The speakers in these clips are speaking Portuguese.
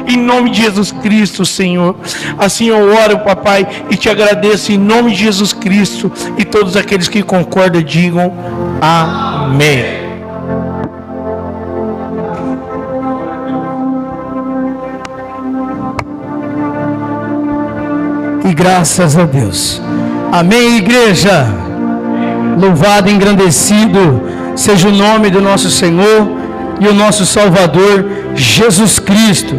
Em nome de Jesus Cristo, Senhor. Assim eu oro, papai, e te agradeço em nome de Jesus Cristo. E todos aqueles que concordam digam amém. E graças a Deus. Amém, igreja. Louvado e engrandecido seja o nome do nosso Senhor e o nosso Salvador Jesus Cristo.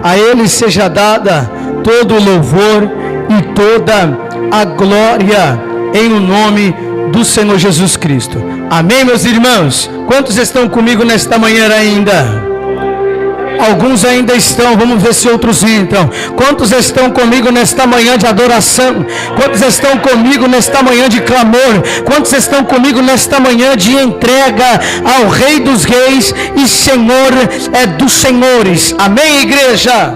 A Ele seja dada todo o louvor e toda a glória em o nome do Senhor Jesus Cristo. Amém, meus irmãos? Quantos estão comigo nesta manhã ainda? Alguns ainda estão, vamos ver se outros entram. Quantos estão comigo nesta manhã de adoração? Quantos estão comigo nesta manhã de clamor? Quantos estão comigo nesta manhã de entrega ao Rei dos Reis e Senhor dos Senhores? Amém, igreja?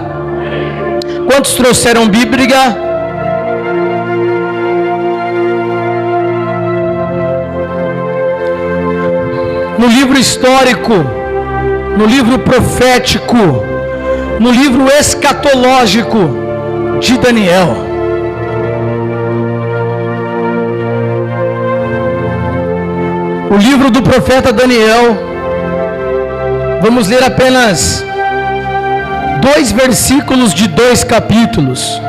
Quantos trouxeram Bíblia? No livro histórico, no livro profético, no livro escatológico de Daniel. O livro do profeta Daniel, vamos ler apenas 2 versículos de 2 capítulos.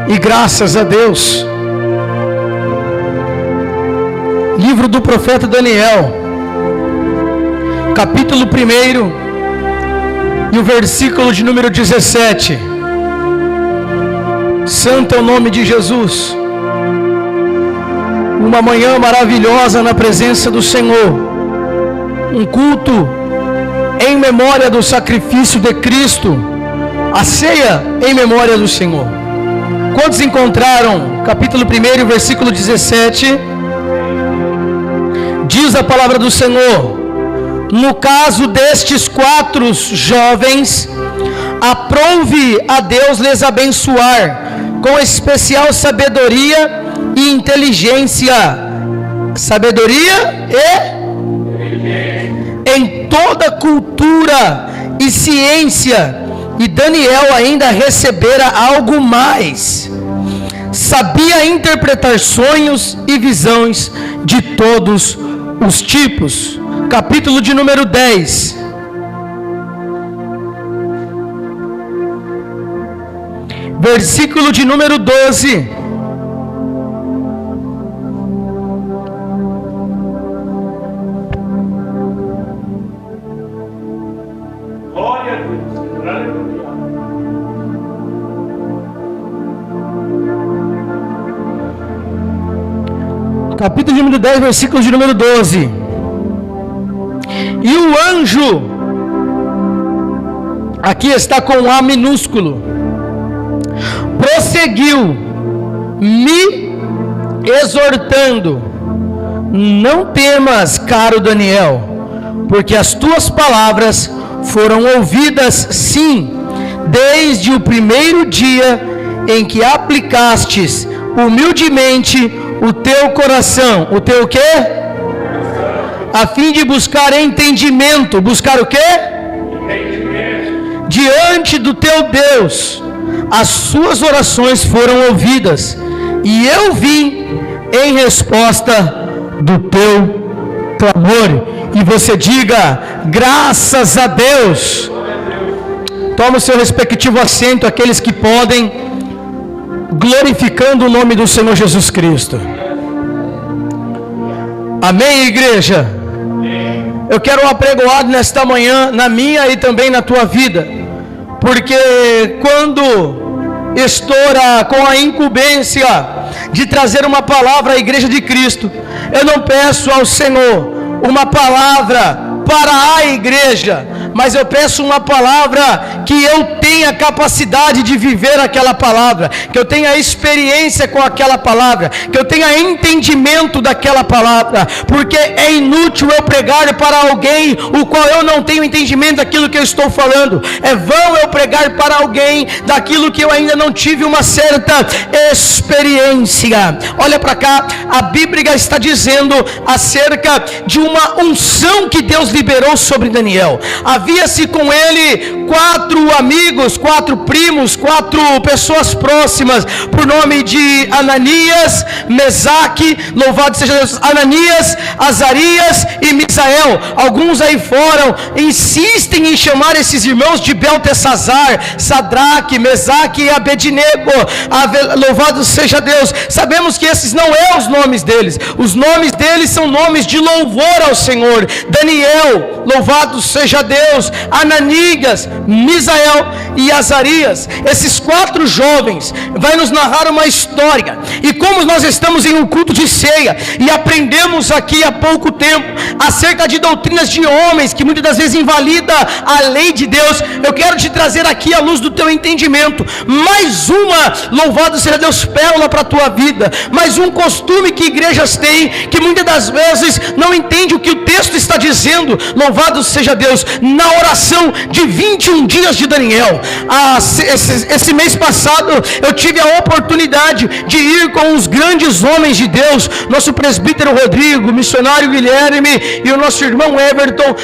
E graças a Deus, livro do profeta Daniel, capítulo 1 e o versículo de número 17. Santo é o nome de Jesus. Uma manhã maravilhosa na presença do Senhor, um culto em memória do sacrifício de Cristo, a ceia em memória do Senhor. Quantos encontraram capítulo 1, versículo 17? Diz a palavra do Senhor: no caso destes 4 jovens, aprouve a Deus lhes abençoar com especial sabedoria e inteligência. Sabedoria e em toda cultura e ciência. E Daniel ainda recebera algo mais. Sabia interpretar sonhos e visões de todos os tipos. Capítulo de número 10. Versículo de número 12. Glória a Deus. Aleluia. Capítulo de número 10, versículo de número 12. E o anjo, aqui está com A minúsculo, prosseguiu, me exortando: não temas, caro Daniel, porque as tuas palavras foram ouvidas, sim, desde o primeiro dia em que aplicastes humildemente o teu coração. O teu quê? A fim de buscar entendimento. Buscar o quê? Entendimento. Diante do teu Deus, as suas orações foram ouvidas, e eu vim em resposta do teu clamor. E você diga: graças a Deus. Toma o seu respectivo assento, aqueles que podem, glorificando o nome do Senhor Jesus Cristo. Amém, igreja? Eu quero um apregoado nesta manhã, na minha e também na tua vida, porque quando estoura com a incumbência de trazer uma palavra à igreja de Cristo, eu não peço ao Senhor uma palavra para a igreja, mas eu peço uma palavra que eu tenha capacidade de viver aquela palavra, que eu tenha experiência com aquela palavra, que eu tenha entendimento daquela palavra, porque é inútil eu pregar para alguém o qual eu não tenho entendimento daquilo que eu estou falando. É vão eu pregar para alguém daquilo que eu ainda não tive uma certa experiência. Olha para cá, a Bíblia está dizendo acerca de uma unção que Deus liberou sobre Daniel. A havia-se com ele 4 amigos, 4 primos, 4 pessoas próximas, por nome de Ananias, Mesaque, louvado seja Deus, Ananias, Azarias e Misael. Alguns aí fora insistem em chamar esses irmãos de Beltesazar, Sadraque, Mesaque e Abednego. Louvado seja Deus. Sabemos que esses não são os nomes deles. Os nomes deles são nomes de louvor ao Senhor. Daniel, louvado seja Deus. Ananias, Misael e Azarias. Esses 4 jovens vai nos narrar uma história. E como nós estamos em um culto de ceia e aprendemos aqui há pouco tempo acerca de doutrinas de homens que muitas das vezes invalida a lei de Deus, eu quero te trazer aqui à luz do teu entendimento mais uma, louvado seja Deus, pérola para a tua vida, mais um costume que igrejas têm, que muitas das vezes não entende o que o texto está dizendo. Louvado seja Deus. Na oração de 21 dias de Daniel, esse mês passado eu tive a oportunidade de ir com os grandes homens de Deus, nosso presbítero Rodrigo, missionário Guilherme e o nosso irmão Everton,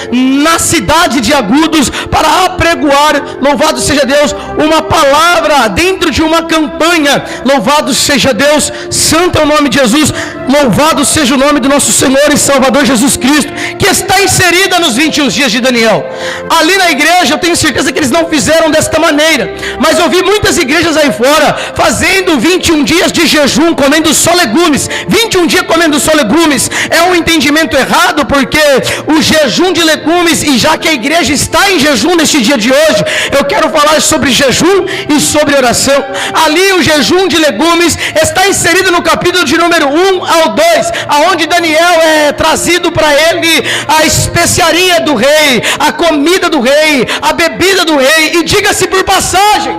na cidade de Agudos, para apregoar, louvado seja Deus, uma palavra dentro de uma campanha. Louvado seja Deus, santo é o nome de Jesus, louvado seja o nome do nosso Senhor e Salvador Jesus Cristo, que está inserida nos 21 dias de Daniel. Ali na igreja eu tenho certeza que eles não fizeram desta maneira, mas eu vi muitas igrejas aí fora fazendo 21 dias de jejum, comendo só legumes. 21 dias comendo só legumes é um entendimento errado, porque o jejum de legumes, e já que a igreja está em jejum neste dia de hoje, eu quero falar sobre jejum e sobre oração. Ali o jejum de legumes está inserido no capítulo de número 1 ao 2, aonde Daniel é trazido para ele a especiaria do rei, a comida do rei, a bebida do rei. E diga-se por passagem,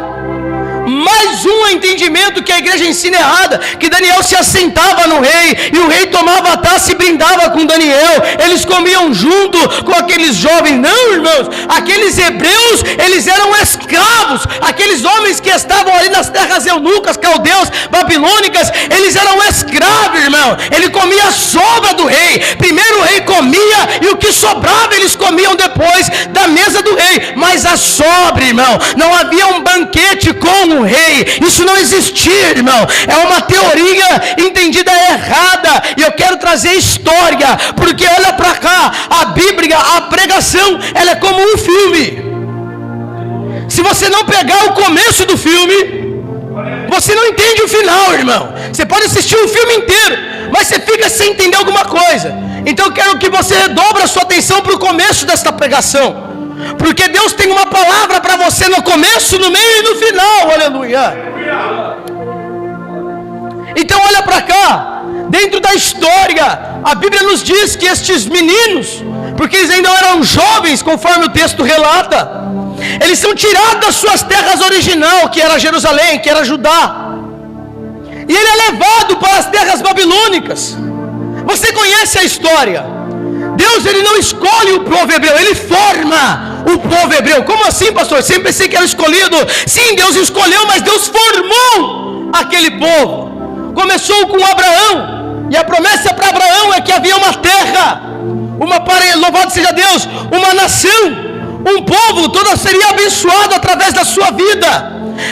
mais um entendimento que a igreja ensina errada, que Daniel se assentava no rei, e o rei tomava a taça e brindava com Daniel, eles comiam junto com aqueles jovens. Não, irmãos, aqueles hebreus, eles eram escravos, aqueles homens que estavam ali nas terras eunucas, caldeus, babilônicas, eles eram escravos, irmão. Ele comia a sobra do rei. Primeiro o rei comia, e o que sobrava eles comiam depois da mesa do rei, mas a sobra, irmão, não havia um banquete com o rei, isso não existia, irmão. É uma teoria entendida errada, e eu quero trazer história, porque olha para cá, a Bíblia, a pregação, ela é como um filme. Se você não pegar o começo do filme, você não entende o final, irmão. Você pode assistir o filme inteiro, mas você fica sem entender alguma coisa. Então eu quero que você redobre a sua atenção para o começo desta pregação, porque Deus tem uma palavra para você no começo, no meio e no final. Aleluia. Então olha para cá, dentro da história, a Bíblia nos diz que estes meninos, porque eles ainda eram jovens, conforme o texto relata, eles são tirados das suas terras original, que era Jerusalém, que era Judá, e ele é levado para as terras babilônicas. Você conhece a história. Deus, ele não escolhe o povo hebreu, ele forma o povo hebreu. Como assim, pastor? Sempre pensei que era escolhido. Sim, Deus escolheu, mas Deus formou aquele povo. Começou com Abraão, e a promessa para Abraão é que havia uma terra, louvado seja Deus, uma nação, um povo, todo seria abençoado através da sua vida,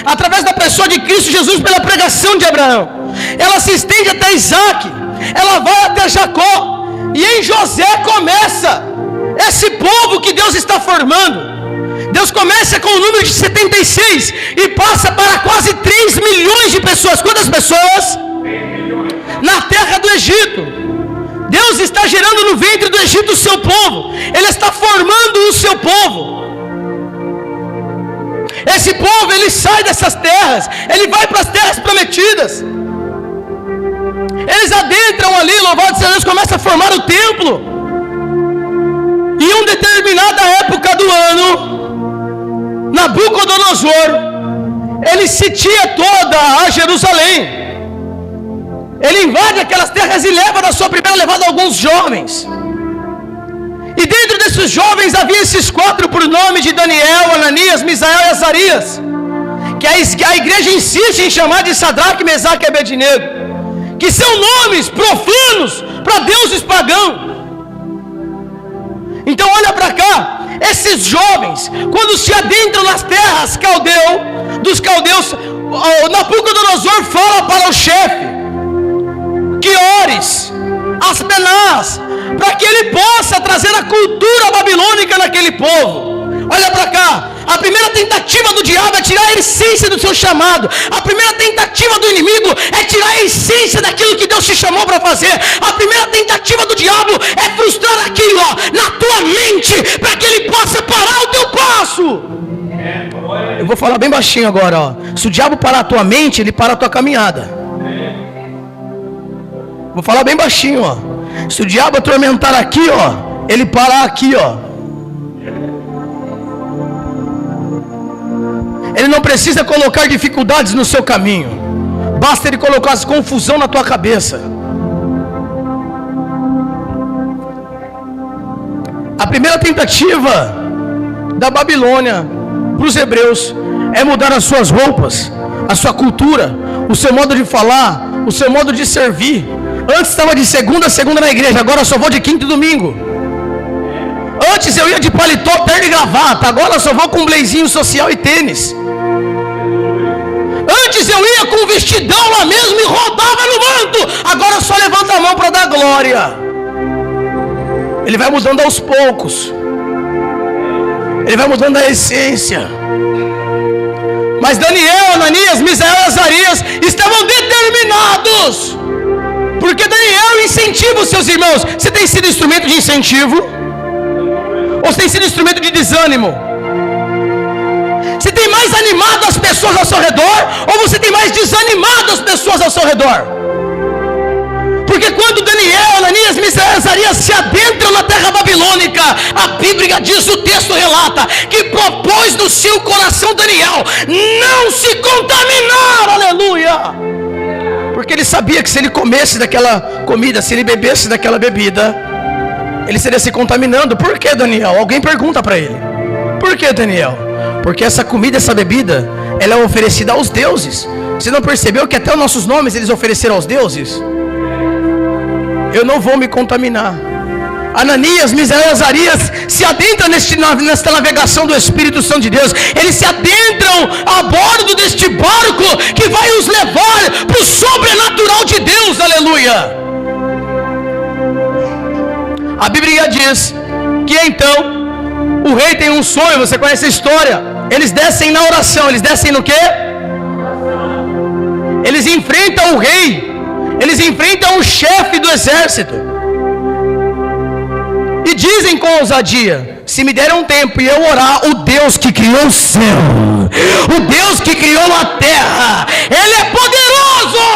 através da pessoa de Cristo Jesus, pela pregação de Abraão. Ela se estende até Isaac, ela vai até Jacó, e em José começa esse povo que Deus está formando. Deus começa com o número de 76 e passa para quase 3 milhões de pessoas. Quantas pessoas? Na terra do Egito. Deus está gerando no ventre do Egito o seu povo. Ele está formando o seu povo. Esse povo, ele sai dessas terras, ele vai para as terras prometidas. Eles adentram ali, louvado seja Deus, começa a formar o templo. E em uma determinada época do ano, Nabucodonosor, ele sitia toda a Jerusalém. Ele invade aquelas terras e leva na sua primeira levada alguns jovens. E dentro desses jovens havia esses 4 por nome de Daniel, Ananias, Misael e Azarias, que a igreja insiste em chamar de Sadraque, Mesaque e Abednego, que são nomes profanos para deuses pagãos. Então olha para cá, esses jovens, quando se adentram nas terras dos caldeus, o Nabucodonosor fala para o chefe, que ores, Aspenaz, para que ele possa trazer a cultura babilônica naquele povo. Olha para cá, a primeira tentativa do diabo é tirar a essência do seu chamado. A primeira tentativa do inimigo é tirar a essência daquilo que Deus te chamou para fazer. A primeira tentativa do diabo é frustrar aquilo, na tua mente, para que ele possa parar o teu passo. Eu vou falar bem baixinho agora, se o diabo parar a tua mente, ele para a tua caminhada. Vou falar bem baixinho, se o diabo atormentar aqui, ele parar aqui, Ele não precisa colocar dificuldades no seu caminho, basta ele colocar confusão na tua cabeça. A primeira tentativa da Babilônia para os hebreus é mudar as suas roupas, a sua cultura, o seu modo de falar, o seu modo de servir. Antes estava de segunda a segunda na igreja, agora eu só vou de quinta e domingo. Antes eu ia de paletó, terno e gravata, agora eu só vou com um blazinho social e tênis. Antes eu ia com um vestidão lá mesmo e rodava no manto, agora só levanta a mão para dar glória. Ele vai mudando aos poucos, ele vai mudando a essência. Mas Daniel, Ananias, Misael e Azarias estavam determinados, porque Daniel incentiva os seus irmãos. Você tem sido instrumento de incentivo? Ou você tem sido instrumento de desânimo? Você tem mais animado as pessoas ao seu redor, ou você tem mais desanimado as pessoas ao seu redor? Porque quando Daniel, Ananias, Misael e Azarias se adentram na terra babilônica, a Bíblia diz, o texto relata, que propôs no seu coração Daniel não se contaminar, aleluia, porque ele sabia que se ele comesse daquela comida, se ele bebesse daquela bebida, ele seria se contaminando. Por que, Daniel? Alguém pergunta para ele, por que, Daniel? Porque essa comida, essa bebida, ela é oferecida aos deuses. Você não percebeu que até os nossos nomes eles ofereceram aos deuses? Eu não vou me contaminar. Ananias, Misael e Azarias se adentram nesta navegação do Espírito Santo de Deus. Eles se adentram a bordo deste barco que vai os levar para o sobrenatural de Deus, aleluia. A Bíblia diz que então o rei tem um sonho, você conhece a história. Eles descem na oração, eles descem no quê? Eles enfrentam o rei, eles enfrentam o chefe do exército e dizem com ousadia: se me der um tempo e eu orar, o Deus que criou o céu, o Deus que criou a terra, Ele é poderoso.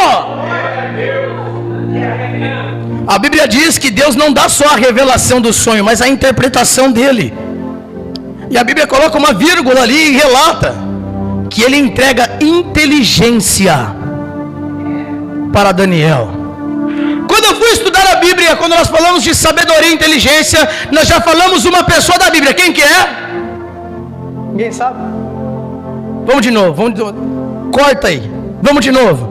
A Bíblia diz que Deus não dá só a revelação do sonho, mas a interpretação dele. E a Bíblia coloca uma vírgula ali e relata que ele entrega inteligência para Daniel. Quando eu fui estudar a Bíblia, quando nós falamos de sabedoria e inteligência, nós já falamos uma pessoa da Bíblia. Quem que é? Ninguém sabe? Vamos de novo, corta aí. Vamos de novo.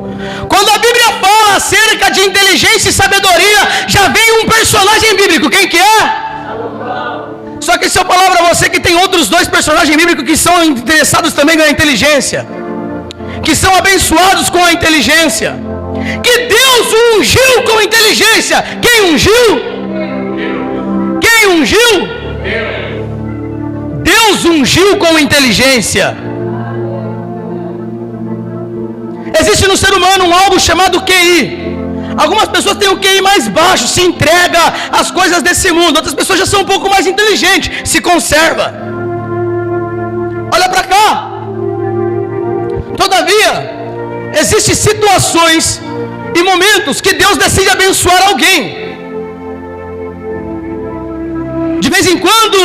Quando a Bíblia fala acerca de inteligência e sabedoria, já vem um personagem bíblico. Quem que é? Só que se eu falar para você que tem outros dois personagens bíblicos que são interessados também na inteligência, que são abençoados com a inteligência, que Deus ungiu com inteligência. Quem ungiu? Quem ungiu? Deus ungiu com inteligência. Existe no ser humano um algo chamado QI. Algumas pessoas têm o QI mais baixo, se entrega às coisas desse mundo. Outras pessoas já são um pouco mais inteligentes, se conserva. Olha para cá. Todavia, existem situações e momentos que Deus decide abençoar alguém. De vez em quando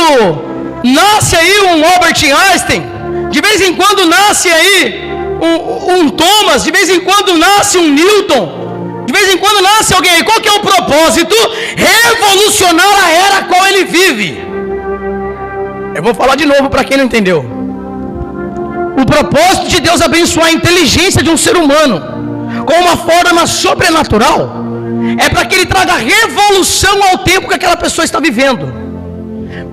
nasce aí um Albert Einstein, de vez em quando nasce aí um Thomas, de vez em quando nasce um Newton, de vez em quando nasce alguém aí. Qual que é o propósito? Revolucionar a era a qual ele vive. Eu vou falar de novo para quem não entendeu. O propósito de Deus abençoar a inteligência de um ser humano com uma forma sobrenatural é para que ele traga revolução ao tempo que aquela pessoa está vivendo.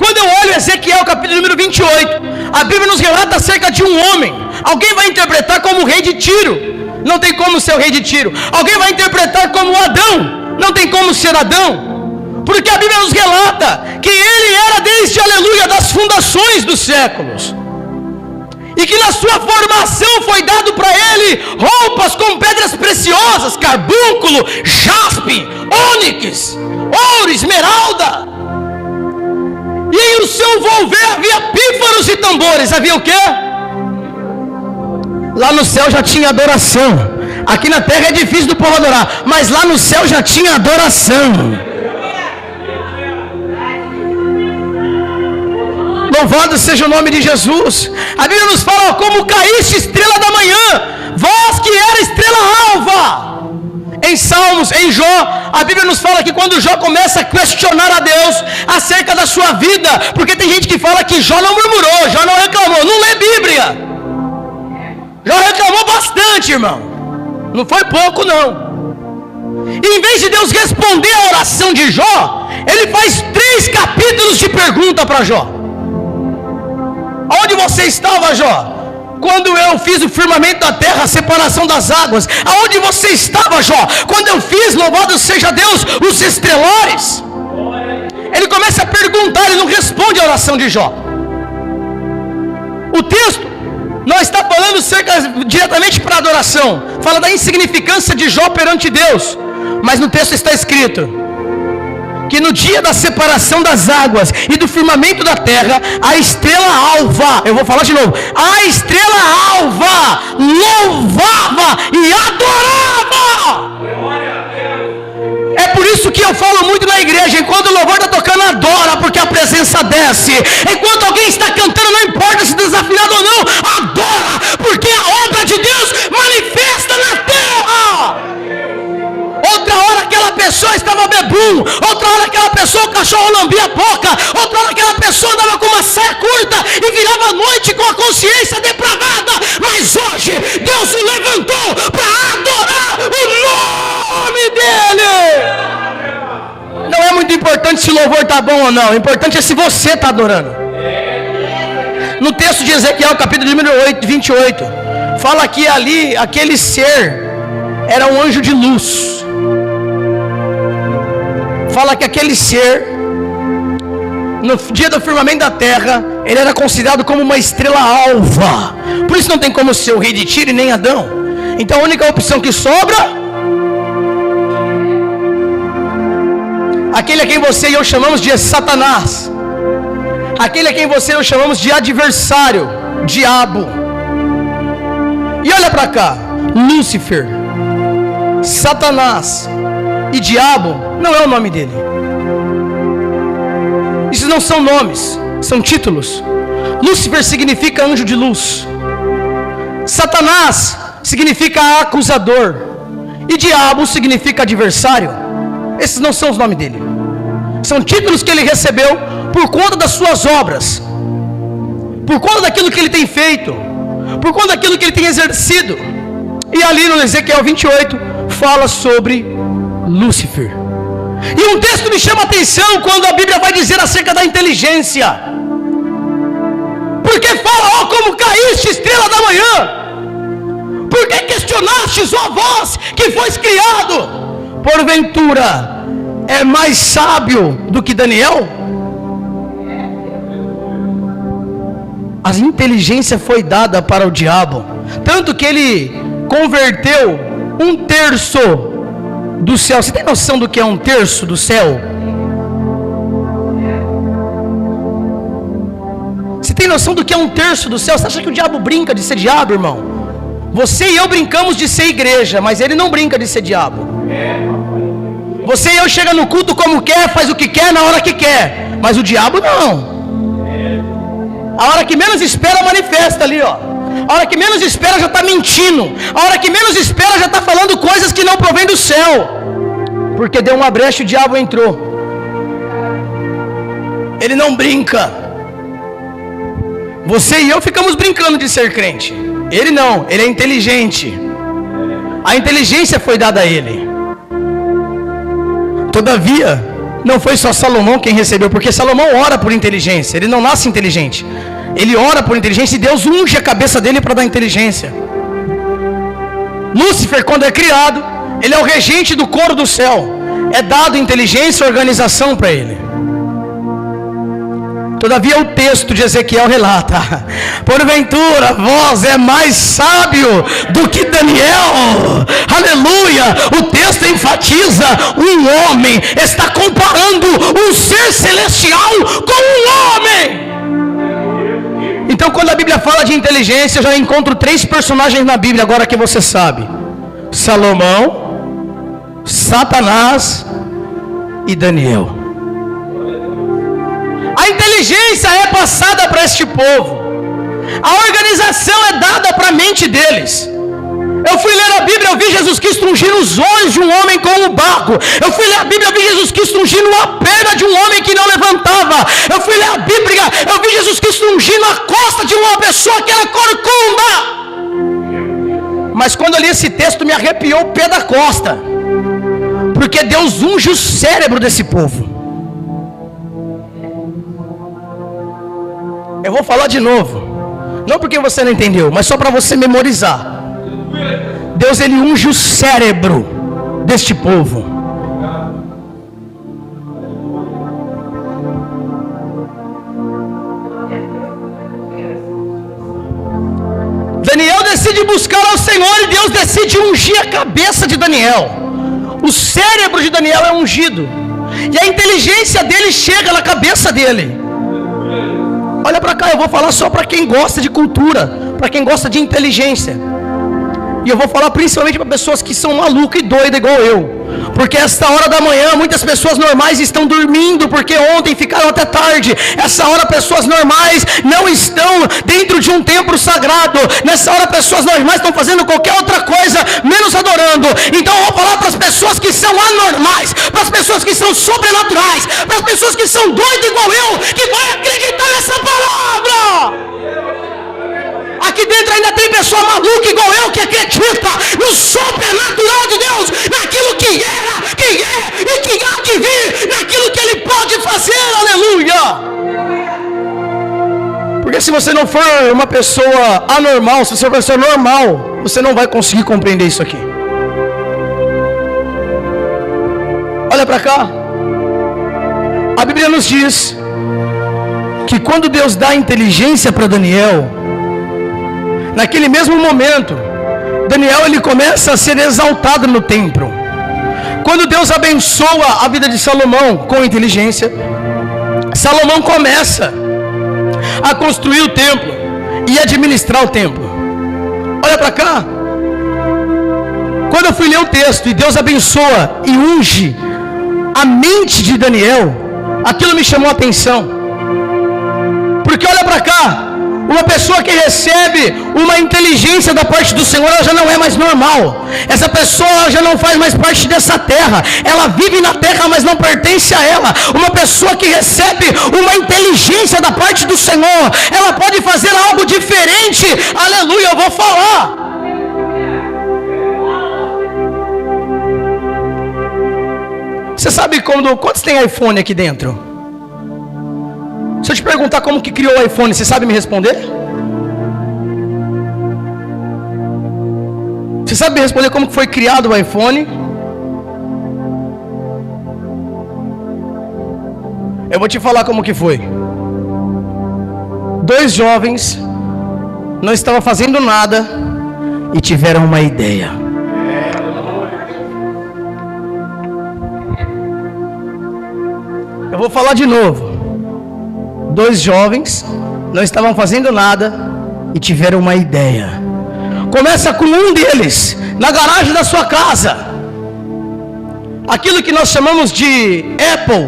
Quando eu olho Ezequiel capítulo número 28, a Bíblia nos relata acerca de um homem. Alguém vai interpretar como o rei de Tiro, não tem como ser o rei de Tiro. Alguém vai interpretar como Adão, não tem como ser Adão, porque a Bíblia nos relata que ele era desde, aleluia, das fundações dos séculos, e que na sua formação foi dado para ele roupas com pedras preciosas, carbúnculo, jaspe, ônix, ouro, esmeralda, e em o seu volver havia pífaros e tambores. Havia o quê? Lá no céu já tinha adoração. Aqui na terra é difícil do povo adorar, mas lá no céu já tinha adoração. Louvado seja o nome de Jesus. A Bíblia nos fala: como caíste, estrela da manhã, vós que era estrela alva. Em Salmos, em Jó, a Bíblia nos fala que quando Jó começa a questionar a Deus acerca da sua vida, porque tem gente que fala que Jó não murmurou, Jó não reclamou, não lê Bíblia. Jó reclamou bastante, irmão, não foi pouco não. E em vez de Deus responder a oração de Jó, ele faz 3 capítulos de pergunta para Jó. Aonde você estava, Jó? Quando eu fiz o firmamento da terra, a separação das águas. Aonde você estava, Jó? Quando eu fiz, louvado seja Deus, os estrelares. Ele começa a perguntar, ele não responde a oração de Jó. O texto não está falando diretamente para a adoração, fala da insignificância de Jó perante Deus, mas no texto está escrito que no dia da separação das águas e do firmamento da terra, a estrela alva, eu vou falar de novo, a estrela alva louvava e adorava. É por isso que eu falo muito na igreja: enquanto o louvor está tocando, adora, porque a presença desce. Enquanto alguém está cantando, não importa se desafinado ou não, adora, porque a obra de Deus manifesta na terra. Outra hora aquela pessoa estava bebum, outra hora aquela pessoa o cachorro lambia a boca, outra hora aquela pessoa andava com uma saia curta e virava a noite com a consciência depravada. Mas hoje Deus o levantou para adorar o nome dele. Não é muito importante se o louvor está bom ou não, o importante é se você está adorando. No texto de Ezequiel capítulo número 28, fala que ali aquele ser era um anjo de luz. Fala que aquele ser, no dia do firmamento da terra, ele era considerado como uma estrela alva. Por isso não tem como ser o rei de Tiro e nem Adão. Então a única opção que sobra, aquele a quem você e eu chamamos de Satanás, aquele a quem você e eu chamamos de adversário, diabo. E olha para cá, Lúcifer, Satanás e diabo não é o nome dele. Isso não são nomes, são títulos. Lúcifer significa anjo de luz, Satanás significa acusador, e diabo significa adversário. Esses não são os nomes dele, são títulos que ele recebeu por conta das suas obras, por conta daquilo que ele tem feito, por conta daquilo que ele tem exercido. E ali no Ezequiel 28 fala sobre Lúcifer. E um texto me chama a atenção quando a Bíblia vai dizer acerca da inteligência, porque fala: ó, como caíste, estrela da manhã, por que questionastes, ó vós que fois criado? Porventura é mais sábio do que Daniel? A inteligência foi dada para o diabo, tanto que ele converteu 1/3 do céu. Você tem noção do que é 1/3 do céu? Você tem noção do que é 1/3 do céu? Você acha que o diabo brinca de ser diabo, irmão? Você e eu brincamos de ser igreja, mas ele não brinca de ser diabo. Você e eu chega no culto como quer, faz o que quer, na hora que quer, mas o diabo não. A hora que menos espera, manifesta ali, ó. A hora que menos espera já está mentindo. A hora que menos espera já está falando coisas que não provém do céu. Porque deu uma brecha e o diabo entrou. Ele não brinca. Você e eu ficamos brincando de ser crente. Ele não, ele é inteligente. A inteligência foi dada a ele. Todavia, não foi só Salomão quem recebeu, porque Salomão ora por inteligência, ele não nasce inteligente, ele ora por inteligência e Deus unge a cabeça dele para dar inteligência. Lúcifer, quando é criado, ele é o regente do coro do céu, é dado inteligência e organização para ele. Todavia o texto de Ezequiel relata: porventura vós é mais sábio do que Daniel. Aleluia. O texto enfatiza: um homem está comparando um ser celestial com um homem. Então quando a Bíblia fala de inteligência, eu já encontro 3 personagens na Bíblia, agora que você sabe: Salomão, Satanás e Daniel. A inteligência é passada para este povo, a organização é dada para a mente deles. Eu fui ler a Bíblia, eu vi Jesus Cristo ungindo os olhos de um homem com o barro. Eu fui ler a Bíblia, eu vi Jesus Cristo ungindo a perna de um homem que não levantava. Eu fui ler a Bíblia, eu vi Jesus Cristo ungindo a costa de uma pessoa que era corcunda. Mas quando eu li esse texto, me arrepiou o pé da costa, porque Deus unge o cérebro desse povo. Eu vou falar de novo, não porque você não entendeu, mas só para você memorizar. Deus, ele unge o cérebro deste povo. Daniel decide buscar ao Senhor e Deus decide ungir a cabeça de Daniel. O cérebro de Daniel é ungido e a inteligência dele chega na cabeça dele. Olha para cá, eu vou falar só para quem gosta de cultura, para quem gosta de inteligência. E eu vou falar principalmente para pessoas que são malucas e doidas igual eu. Porque esta hora da manhã, muitas pessoas normais estão dormindo, porque ontem ficaram até tarde. Essa hora pessoas normais não estão dentro de um templo sagrado. Nessa hora pessoas normais estão fazendo qualquer outra coisa, menos adorando. Então eu vou falar para as pessoas que são anormais, para as pessoas que são sobrenaturais, para as pessoas que são doidas igual eu, que vai acreditar nessa palavra. Aqui dentro ainda tem pessoa maluca igual eu, que acredita no sobrenatural de Deus, naquilo que era, que é e que há de vir, naquilo que Ele pode fazer, aleluia. Porque se você não for uma pessoa anormal, se você for uma pessoa normal, você não vai conseguir compreender isso aqui. Olha para cá, a Bíblia nos diz que quando Deus dá inteligência para Daniel, naquele mesmo momento, Daniel ele começa a ser exaltado no templo. Quando Deus abençoa a vida de Salomão com inteligência, Salomão começa a construir o templo e administrar o templo. Olha para cá. Quando eu fui ler o texto e Deus abençoa e unge a mente de Daniel, aquilo me chamou a atenção. Porque olha para cá, uma pessoa que recebe uma inteligência da parte do Senhor, ela já não é mais normal. Essa pessoa já não faz mais parte dessa terra. Ela vive na terra, mas não pertence a ela. Uma pessoa que recebe uma inteligência da parte do Senhor, ela pode fazer algo diferente. Aleluia, eu vou falar. Você sabe quantos tem iPhone aqui dentro? Se eu te perguntar como que criou o iPhone, você sabe me responder? Você sabe me responder como que foi criado o iPhone? Eu vou te falar como que foi. 2 jovens não estavam fazendo nada e tiveram uma ideia. Eu vou falar de novo. 2 jovens não estavam fazendo nada e tiveram uma ideia. Começa com um deles na garagem da sua casa, aquilo que nós chamamos de Apple.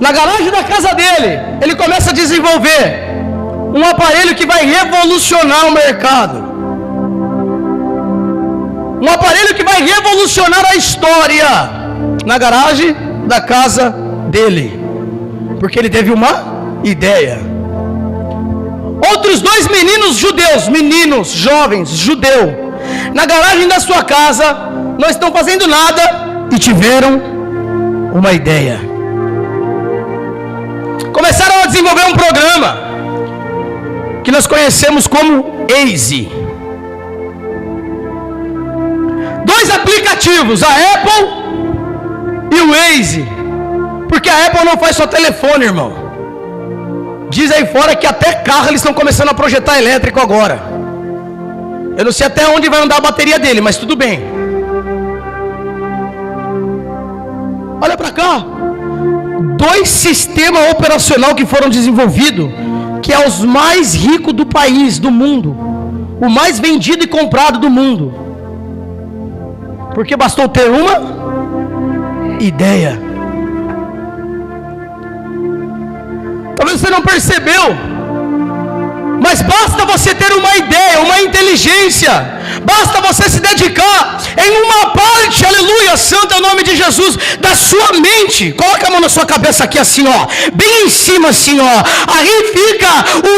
Na garagem da casa dele, ele começa a desenvolver um aparelho que vai revolucionar o mercado, um aparelho que vai revolucionar a história, na garagem da casa dele, porque ele teve uma ideia. Outros 2 meninos judeus, meninos jovens judeu, na garagem da sua casa, não estão fazendo nada e tiveram uma ideia. Começaram a desenvolver um programa que nós conhecemos como Waze. 2 aplicativos, a Apple e o Waze. Porque a Apple não faz só telefone, irmão. Diz aí fora que até carro eles estão começando a projetar elétrico agora. Eu não sei até onde vai andar a bateria dele, mas tudo bem. Olha para cá. 2 sistemas operacional que foram desenvolvidos, que é os mais ricos do país, do mundo. O mais vendido e comprado do mundo. Porque bastou ter uma ideia. Talvez você não percebeu, mas basta você ter uma ideia, uma inteligência, basta você se dedicar em uma parte, aleluia, santo é o nome de Jesus, da sua mente. Coloca a mão na sua cabeça aqui assim, ó, bem em cima assim, ó. Aí fica o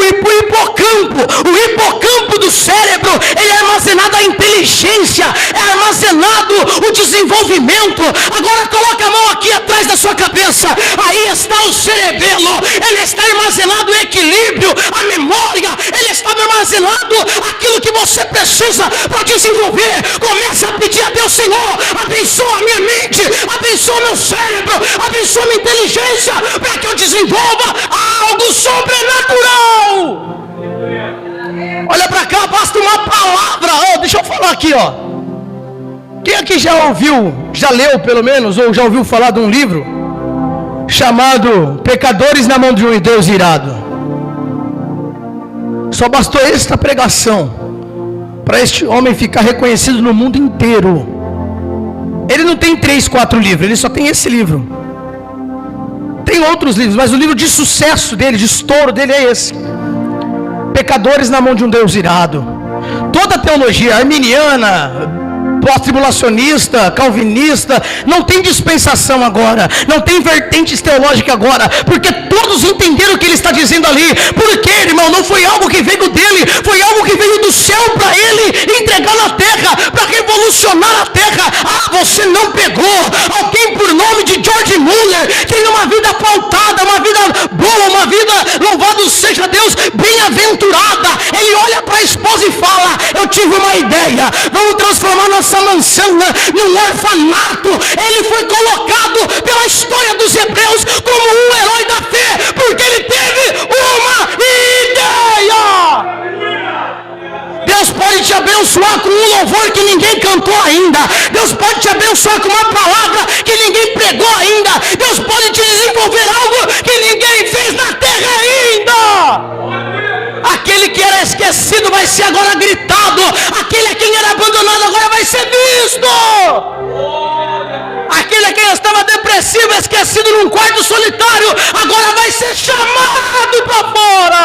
hipocampo do cérebro. Ele é armazenado a inteligência, é armazenado o desenvolvimento. Agora coloca a mão aqui atrás da sua cabeça. Aí está o cerebelo, ele está armazenado o equilíbrio, a memória, ele está armazenado aquilo que você precisa para desenvolver. Comece a pedir a Deus: Senhor, abençoa a minha mente, abençoa meu cérebro, abençoa minha inteligência, para que eu desenvolva algo sobrenatural. Olha para cá, basta uma palavra. Deixa eu falar aqui, ó. Quem aqui já ouviu, já leu pelo menos, ou já ouviu falar de um livro chamado Pecadores na Mão de um Deus Irado? Só bastou esta pregação para este homem ficar reconhecido no mundo inteiro. Ele não tem 3, 4 livros, ele só tem esse livro. Tem outros livros, mas o livro de sucesso dele, de estouro dele é esse: Pecadores na Mão de um Deus Irado. Toda a teologia arminiana, pós-tribulacionista, calvinista, não tem dispensação agora, não tem vertentes teológicas agora, porque todos entenderam o que ele está dizendo ali. Porque, irmão, não foi algo que veio dele, foi algo que veio do céu para ele entregar na terra, para revolucionar a terra. Você não pegou alguém por nome de George Muller, tem uma vida pautada, uma vida boa, uma vida, louvado seja Deus, bem-aventurada. Ele olha para a esposa e fala: eu tive uma ideia, vamos transformar nossa mansão num orfanato. Ele foi colocado pela história dos hebreus como um herói da fé, porque ele teve uma ideia. Deus pode te abençoar com um louvor que ninguém cantou ainda. Deus pode te abençoar com uma palavra que ninguém pregou ainda. Deus pode te desenvolver algo que ninguém fez na terra ainda. Aquele que era esquecido vai ser agora gritado. Aquele a quem era abandonado agora vai ser visto. Aquele a quem estava depressivo, esquecido num quarto solitário, agora vai ser chamado para fora.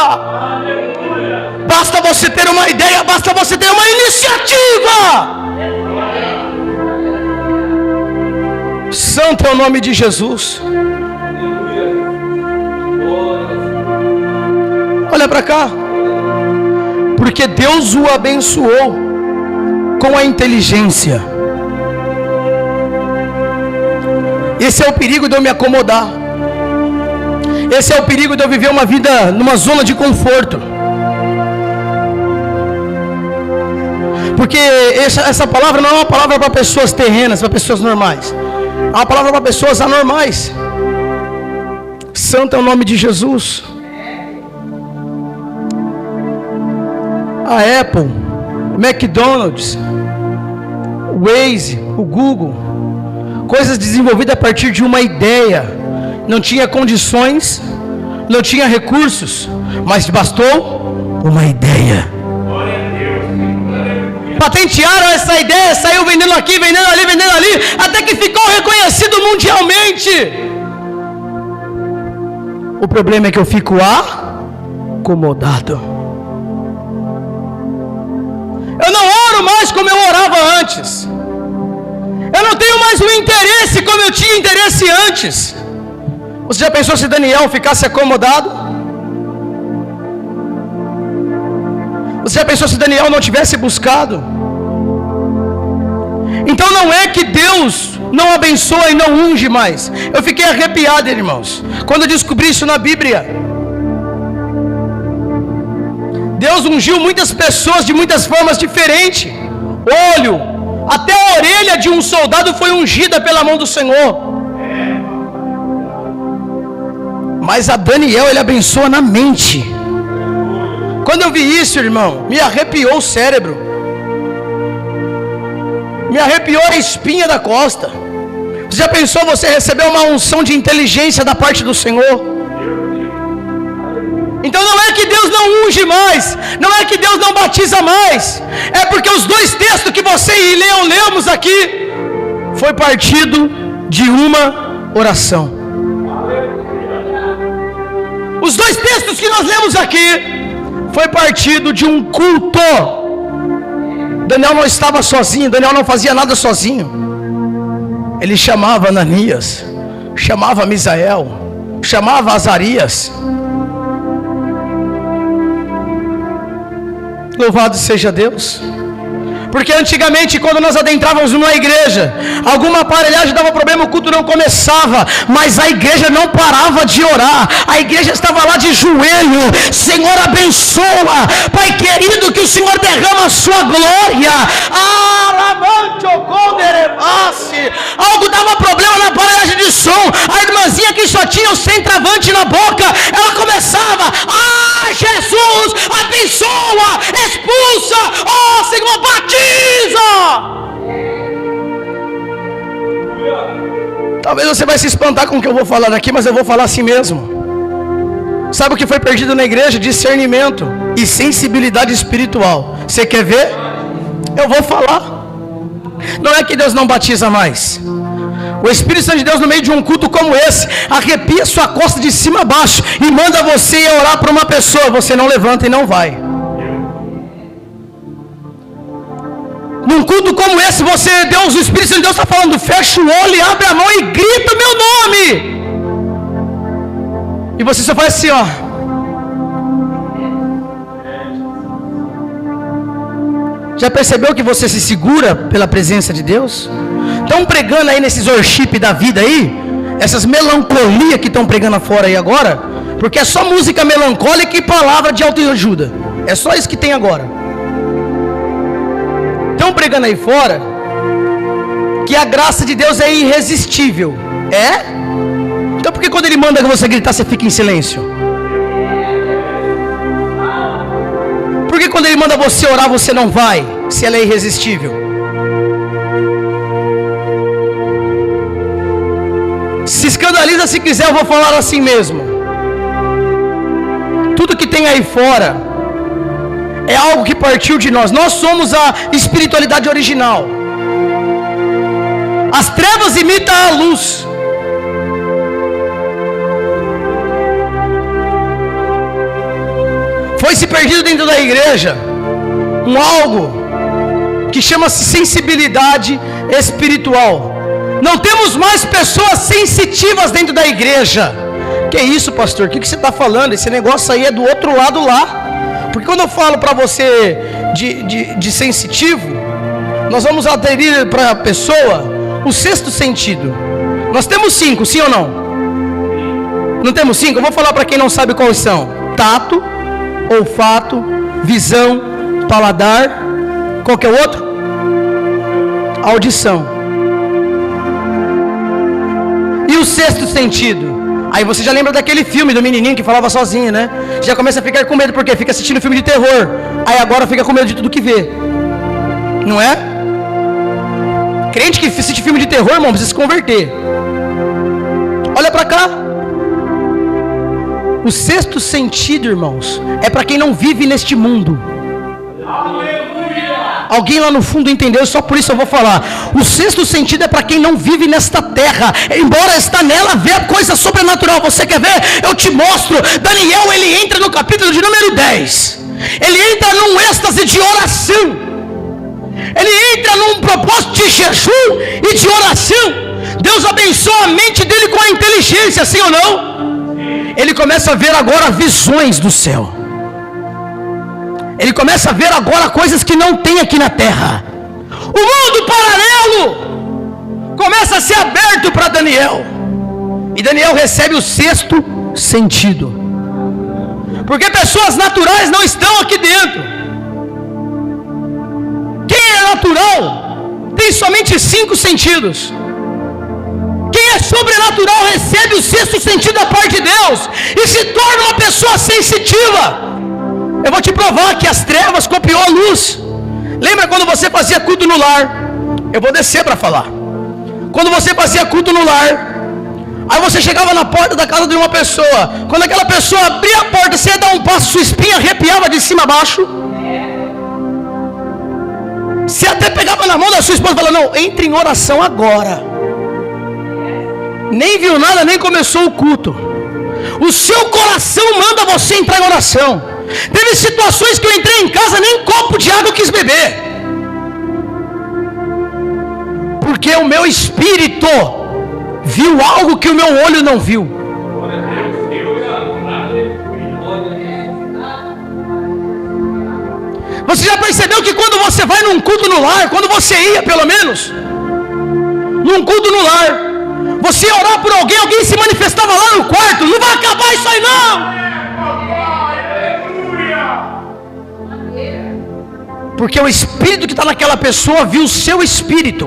Basta você ter uma ideia, basta você ter uma iniciativa. Santo é o nome de Jesus. Olha para cá. Porque Deus o abençoou com a inteligência. Esse é o perigo de eu me acomodar. Esse é o perigo de eu viver uma vida numa zona de conforto. Porque essa palavra não é uma palavra para pessoas terrenas, para pessoas normais. É uma palavra para pessoas anormais. Santo é o nome de Jesus. A Apple, McDonald's, o Waze, o Google, coisas desenvolvidas a partir de uma ideia. Não tinha condições, não tinha recursos, mas bastou uma ideia. Patentearam essa ideia, saiu vendendo aqui, vendendo ali, vendendo ali, até que ficou reconhecido mundialmente. O problema é que eu fico acomodado. Eu não oro mais como eu orava antes. Eu não tenho mais o interesse como eu tinha interesse antes. Você já pensou se Daniel ficasse acomodado? Você já pensou se Daniel não tivesse buscado? Então não é que Deus não abençoa e não unge mais. Eu fiquei arrepiado, irmãos, quando eu descobri isso na Bíblia. Deus ungiu muitas pessoas de muitas formas diferentes. Olho, até a orelha de um soldado foi ungida pela mão do Senhor. Mas a Daniel, ele abençoa na mente. Quando eu vi isso, irmão, me arrepiou o cérebro. Me arrepiou a espinha da costa. Você já pensou você receber uma unção de inteligência da parte do Senhor? Então não é que Deus não unge mais, não é que Deus não batiza mais, é porque os dois textos que você e eu lemos aqui, foi partido de uma oração. Os dois textos que nós lemos aqui, foi partido de um culto. Daniel não estava sozinho, Daniel não fazia nada sozinho. Ele chamava Ananias, chamava Misael, chamava Azarias. Louvado seja Deus. Porque antigamente, quando nós adentrávamos numa igreja, alguma aparelhagem dava problema, o culto não começava, mas a igreja não parava de orar, a igreja estava lá de joelho. Senhor, abençoa, Pai querido, que o Senhor derrama a sua glória. Algo dava problema na aparelhagem de som, a irmãzinha que só tinha o centroavante na boca, ela começava: Jesus, abençoa, expulsa, Senhor, batiza. Talvez você vai se espantar com o que eu vou falar aqui, mas eu vou falar assim mesmo. Sabe o que foi perdido na igreja? Discernimento e sensibilidade espiritual. Você quer ver? Eu vou falar. Não é que Deus não batiza mais. O Espírito Santo de Deus, no meio de um culto como esse, arrepia sua costa de cima a baixo e manda você ir orar para uma pessoa. Você não levanta e não vai. Num culto como esse, o Espírito Santo de Deus está falando: fecha o olho e abre a mão e grita o meu nome. E você só faz assim, ó. Já percebeu que você se segura pela presença de Deus? Estão pregando aí nesses worship da vida aí, essas melancolias que estão pregando fora aí agora, porque é só música melancólica e palavra de autoajuda. É só isso que tem agora. Estão pregando aí fora que a graça de Deus é irresistível. É? Então por que quando Ele manda que você gritar, você fica em silêncio? Por que quando Ele manda você orar, você não vai, se ela é irresistível? Se escandaliza se quiser, eu vou falar assim mesmo. Tudo que tem aí fora é algo que partiu de nós. Nós somos a espiritualidade original. As trevas imitam a luz. Foi-se perdido dentro da igreja algo que chama-se sensibilidade espiritual. Não temos mais pessoas sensitivas dentro da igreja. Que isso, pastor? O que você está falando? Esse negócio aí é do outro lado lá. Porque quando eu falo para você de sensitivo, nós vamos aderir para a pessoa o sexto sentido. Nós temos 5, sim ou não? Não temos 5? Eu vou falar para quem não sabe quais são: tato, olfato, visão, paladar. Qual que é o outro? Audição. E o sexto sentido? Aí você já lembra daquele filme do menininho que falava sozinho, né? Já começa a ficar com medo porque fica assistindo filme de terror. Aí agora fica com medo de tudo que vê. Não é? Crente que assiste filme de terror, irmão, precisa se converter. Olha pra cá. O sexto sentido, irmãos, é para quem não vive neste mundo. Alguém lá no fundo entendeu, só por isso eu vou falar. O sexto sentido é para quem não vive nesta terra, embora está nela, vê a coisa sobrenatural. Você quer ver? Eu te mostro. Daniel, ele entra no capítulo de número 10. Ele entra num êxtase de oração. Ele entra num propósito de jejum e de oração. Deus abençoa a mente dele com a inteligência, sim ou não? Ele começa a ver agora visões do céu. Ele começa a ver agora coisas que não tem aqui na terra. O mundo paralelo começa a ser aberto para Daniel. E Daniel recebe o sexto sentido. Porque pessoas naturais não estão aqui dentro. Quem é natural tem somente 5 sentidos. Quem é sobrenatural recebe o sexto sentido da parte de Deus e se torna uma pessoa sensitiva. Eu vou te provar que as trevas copiou a luz. Lembra quando você fazia culto no lar? Eu vou descer para falar. Quando você fazia culto no lar, aí você chegava na porta da casa de uma pessoa. Quando aquela pessoa abria a porta, você ia dar um passo, sua espinha arrepiava de cima a baixo. Você até pegava na mão da sua esposa e falava: não, entre em oração agora. Nem viu nada, nem começou o culto. O seu coração manda você entrar em oração. Teve situações que eu entrei em casa, nem um copo de água eu quis beber, porque o meu espírito viu algo que o meu olho não viu. Você já percebeu que quando você vai num culto no lar, quando você ia pelo menos num culto no lar, você ia orar por alguém, alguém se manifestava lá no quarto? Não vai acabar isso aí não! Porque o espírito que está naquela pessoa viu o seu espírito.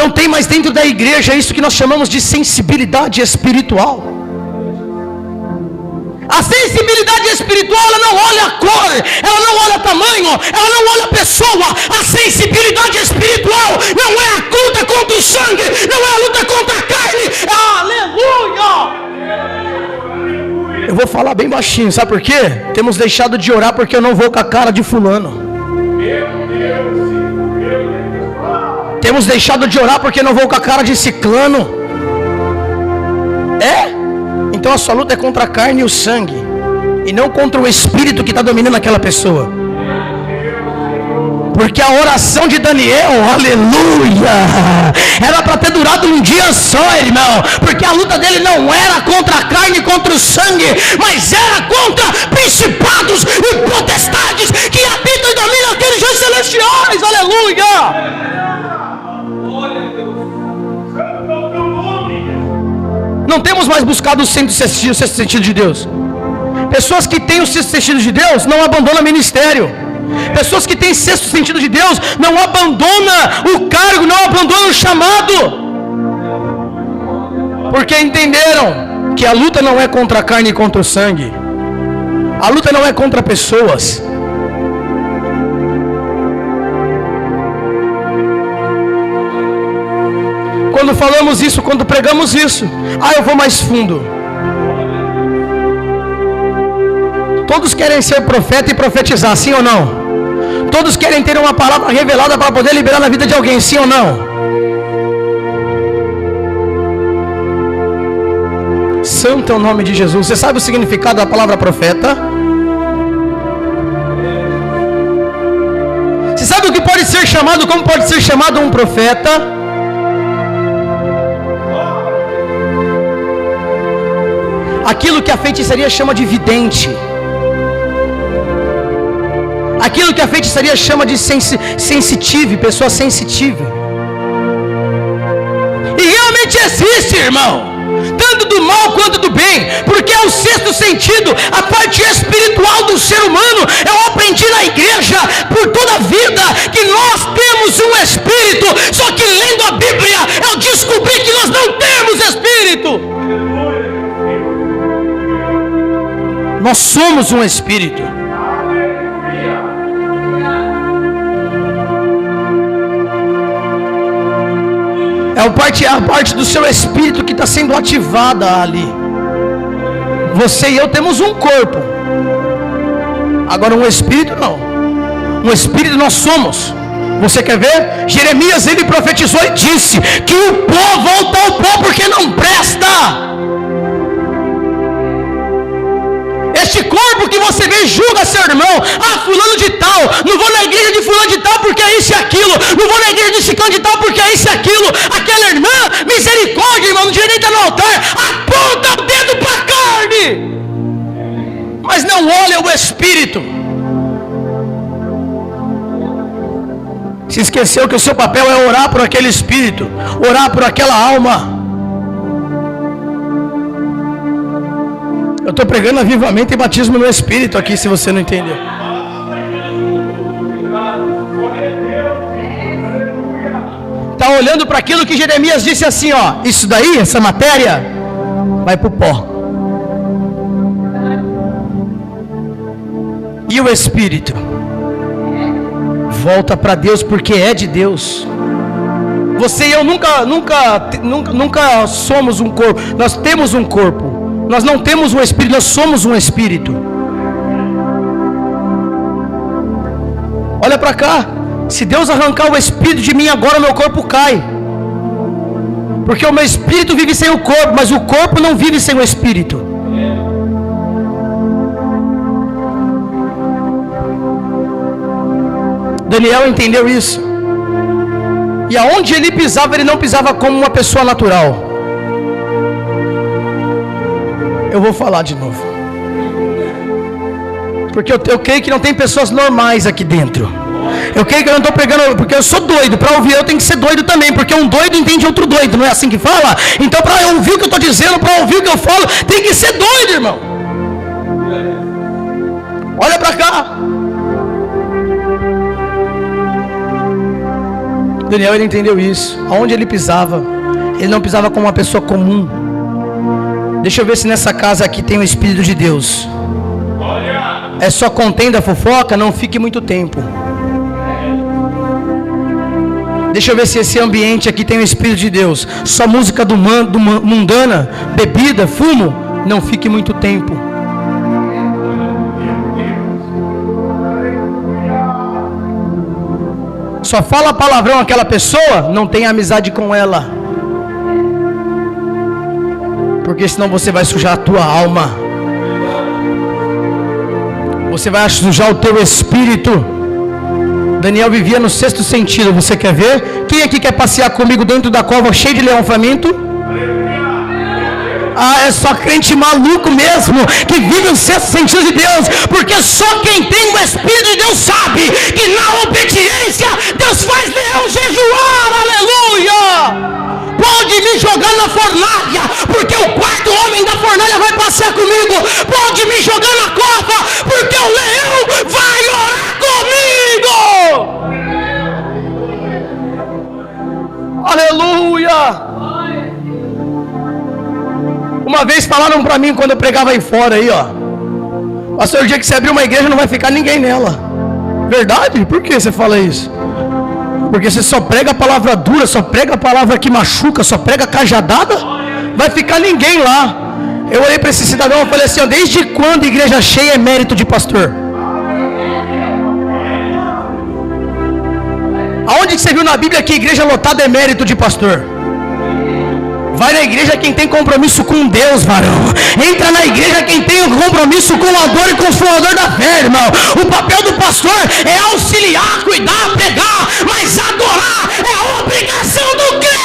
Não tem mais dentro da igreja isso que nós chamamos de sensibilidade espiritual. A sensibilidade espiritual, ela não olha a cor, ela não olha tamanho, ela não olha a pessoa. A sensibilidade espiritual não é a luta contra o sangue, não é a luta contra a carne. Aleluia! Eu vou falar bem baixinho, sabe por quê? Temos deixado de orar porque eu não vou com a cara de fulano. Temos deixado de orar porque não vou com a cara de ciclano. Então a sua luta é contra a carne e o sangue, e não contra o espírito que está dominando aquela pessoa. Porque a oração de Daniel, aleluia, era para ter durado um dia só, irmão. Porque a luta dele não era contra a carne e contra o sangue, mas era contra principados e potestades que habitam e dominam aqueles reis celestiais, aleluia. Não temos mais buscado o sexto sentido de Deus. Pessoas que têm o sexto sentido de Deus não abandonam o ministério. Pessoas que têm sexto sentido de Deus não abandonam o cargo, não abandonam o chamado, porque entenderam que a luta não é contra a carne e contra o sangue. A luta não é contra pessoas. Quando falamos isso, quando pregamos isso, eu vou mais fundo. Todos querem ser profeta e profetizar, sim ou não? Todos querem ter uma palavra revelada para poder liberar na vida de alguém, sim ou não? Santo é o nome de Jesus. Você sabe o significado da palavra profeta? Você sabe o que pode ser chamado, como pode ser chamado um profeta? Aquilo que a feitiçaria chama de vidente. Aquilo que a feitiçaria chama de sensitive, pessoa sensitiva. E realmente existe, irmão, tanto do mal quanto do bem, porque é o sexto sentido, a parte espiritual do ser humano. Eu aprendi na igreja por toda a vida que nós temos um espírito, só que lendo a Bíblia eu descobri que nós não temos espírito. Nós somos um espírito. É a parte do seu espírito que está sendo ativada ali. Você e eu temos um corpo, agora um espírito não. Um espírito nós somos. Você quer ver? Jeremias, ele profetizou e disse que o pó volta ao pó porque não presta. Este corpo que você vê julga seu irmão. Fulano de tal, não vou na igreja de fulano de tal porque é isso e aquilo, não vou na igreja de ciclano de tal porque é isso e aquilo. Aquela irmã, misericórdia, irmão, não devia nem estar no altar. Aponta o dedo para a carne, mas não óleo é o Espírito. Se esqueceu que o seu papel é orar por aquele espírito, orar por aquela alma. Eu estou pregando avivamento e batismo no Espírito aqui, se você não entendeu. Está olhando para aquilo que Jeremias disse assim, ó, isso daí, essa matéria, vai para o pó. E o Espírito volta para Deus, porque é de Deus. Você e eu nunca somos um corpo. Nós temos um corpo. Nós não temos um espírito, nós somos um espírito. Olha para cá. Se Deus arrancar o espírito de mim agora, meu corpo cai. Porque o meu espírito vive sem o corpo, mas o corpo não vive sem o espírito. Daniel entendeu isso. E aonde ele pisava, ele não pisava como uma pessoa natural. Eu vou falar de novo. Porque eu creio que não tem pessoas normais aqui dentro. Eu creio que eu não estou pregando, porque eu sou doido. Para ouvir eu tenho que ser doido também, porque um doido entende outro doido, não é assim que fala? Então para eu ouvir o que eu estou dizendo, para ouvir o que eu falo, tem que ser doido, irmão. Olha para cá. Daniel, ele entendeu isso. Aonde ele pisava, ele não pisava como uma pessoa comum. Deixa eu ver se nessa casa aqui tem o Espírito de Deus. É só contenda, fofoca, não fique muito tempo. Deixa eu ver se esse ambiente aqui tem o Espírito de Deus. Só música do mundana, bebida, fumo, não fique muito tempo. Só fala palavrão aquela pessoa, não tem amizade com ela. Porque senão você vai sujar a tua alma. Você vai sujar o teu espírito. Daniel vivia no sexto sentido, você quer ver? Quem aqui quer passear comigo dentro da cova cheio de leão faminto? Ah, é só crente maluco mesmo, que vive o sexto sentido de Deus, porque só quem tem o Espírito de Deus sabe que na obediência Deus faz leão jejuar, aleluia! Pode me jogar na fornalha, porque o quarto homem da fornalha vai passear comigo. Pode me jogar na cova, porque o leão vai orar comigo. Aleluia! Uma vez falaram para mim quando eu pregava aí fora aí, ó. Pastor, o dia que você abrir uma igreja não vai ficar ninguém nela. Verdade? Por que você fala isso? Porque você só prega a palavra dura, só prega a palavra que machuca, só prega cajadada, vai ficar ninguém lá. Eu olhei para esse cidadão e falei assim, ó, desde quando igreja cheia é mérito de pastor? Aonde que você viu na Bíblia que igreja lotada é mérito de pastor? Vai na igreja quem tem compromisso com Deus, varão. Entra na igreja quem tem um compromisso com o autor e consolador da fé, irmão. O papel do pastor é auxiliar, cuidar, pregar, mas adorar é a obrigação do crente.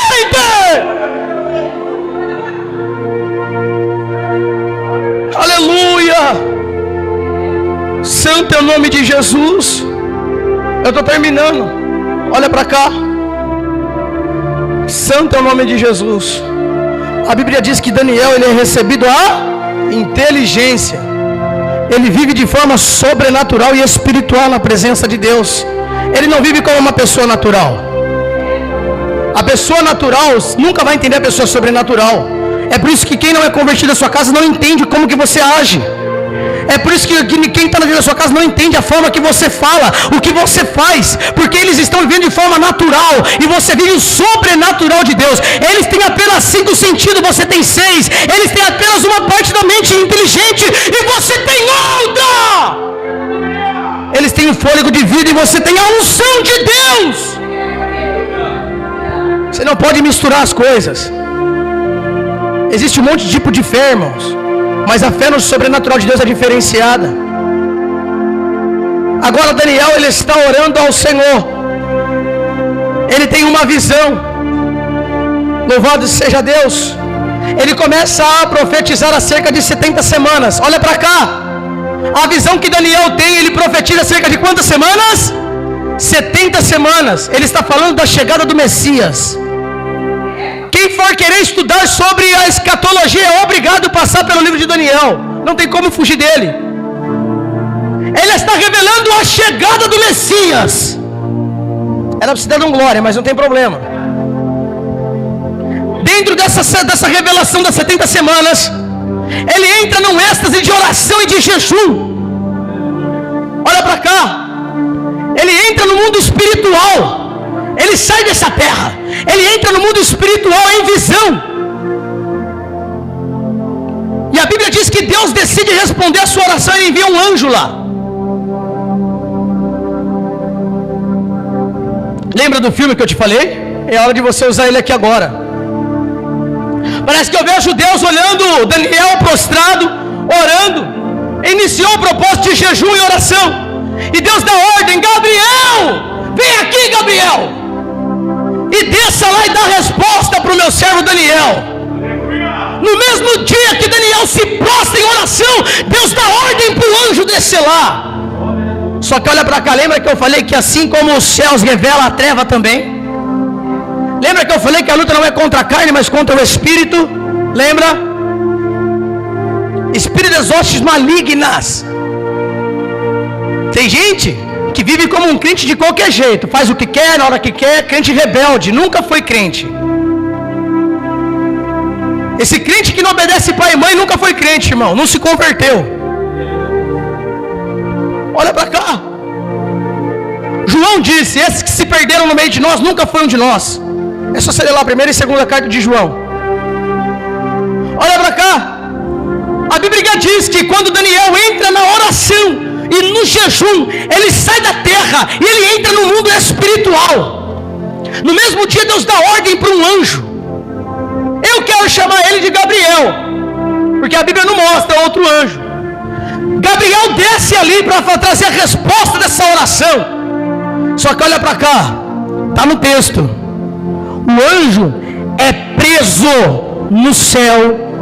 Aleluia. Santo é o nome de Jesus. Eu estou terminando. Olha para cá. Santo é o nome de Jesus. A Bíblia diz que Daniel, ele é recebido a inteligência. Ele vive de forma sobrenatural e espiritual na presença de Deus. Ele não vive como uma pessoa natural. A pessoa natural nunca vai entender a pessoa sobrenatural. É por isso que quem não é convertido na sua casa não entende como que você age. É por isso que quem está na sua casa não entende a forma que você fala, o que você faz, porque eles estão vivendo de forma natural e você vive o sobrenatural de Deus. Eles têm apenas 5 sentidos, você tem 6. Eles têm apenas uma parte da mente inteligente e você tem outra. Eles têm o fôlego de vida e você tem a unção de Deus. Você não pode misturar as coisas. Existe um monte de tipo de fé, irmãos, mas a fé no sobrenatural de Deus é diferenciada. Agora Daniel, ele está orando ao Senhor. Ele tem uma visão. Louvado seja Deus. Ele começa a profetizar há cerca de 70 semanas. Olha para cá. A visão que Daniel tem, ele profetiza cerca de quantas semanas? 70 semanas. Ele está falando da chegada do Messias. Quem for querer estudar sobre a escatologia é obrigado a passar pelo livro de Daniel. Não tem como fugir dele. Ele está revelando a chegada do Messias. Era para se dar um glória, mas não tem problema. Dentro dessa revelação das 70 semanas, ele entra num êxtase de oração e de jejum. Olha para cá. Ele entra no mundo espiritual. Ele sai dessa terra. Ele entra no mundo espiritual em visão. E a Bíblia diz que Deus decide responder a sua oração e envia um anjo lá. Lembra do filme que eu te falei? É hora de você usar ele aqui agora. Parece que eu vejo Deus olhando Daniel prostrado, orando. Iniciou o propósito de jejum e oração. E Deus dá ordem: Gabriel, vem aqui, Gabriel, e desça lá e dá resposta para o meu servo Daniel. No mesmo dia que Daniel se prostra em oração, Deus dá ordem para o anjo descer lá. Só que olha para cá, lembra que eu falei que assim como os céus revelam a treva também? Lembra que eu falei que a luta não é contra a carne, mas contra o espírito? Lembra? Espíritos hostes malignas. Tem gente que vive como um crente de qualquer jeito, faz o que quer, na hora que quer, crente rebelde, nunca foi crente. Esse crente que não obedece pai e mãe nunca foi crente, irmão, não se converteu. Olha para cá. João disse: esses que se perderam no meio de nós nunca foram de nós. É só você ler lá a primeira e segunda carta de João. Olha para cá. A Bíblia diz que quando Daniel entra na oração e no jejum, ele sai da terra e ele entra no mundo espiritual. No mesmo dia Deus dá ordem para um anjo. Eu quero chamar ele de Gabriel, porque a Bíblia não mostra outro anjo. Gabriel desce ali para trazer a resposta dessa oração. Só que olha para cá, está no texto. O anjo é preso no céu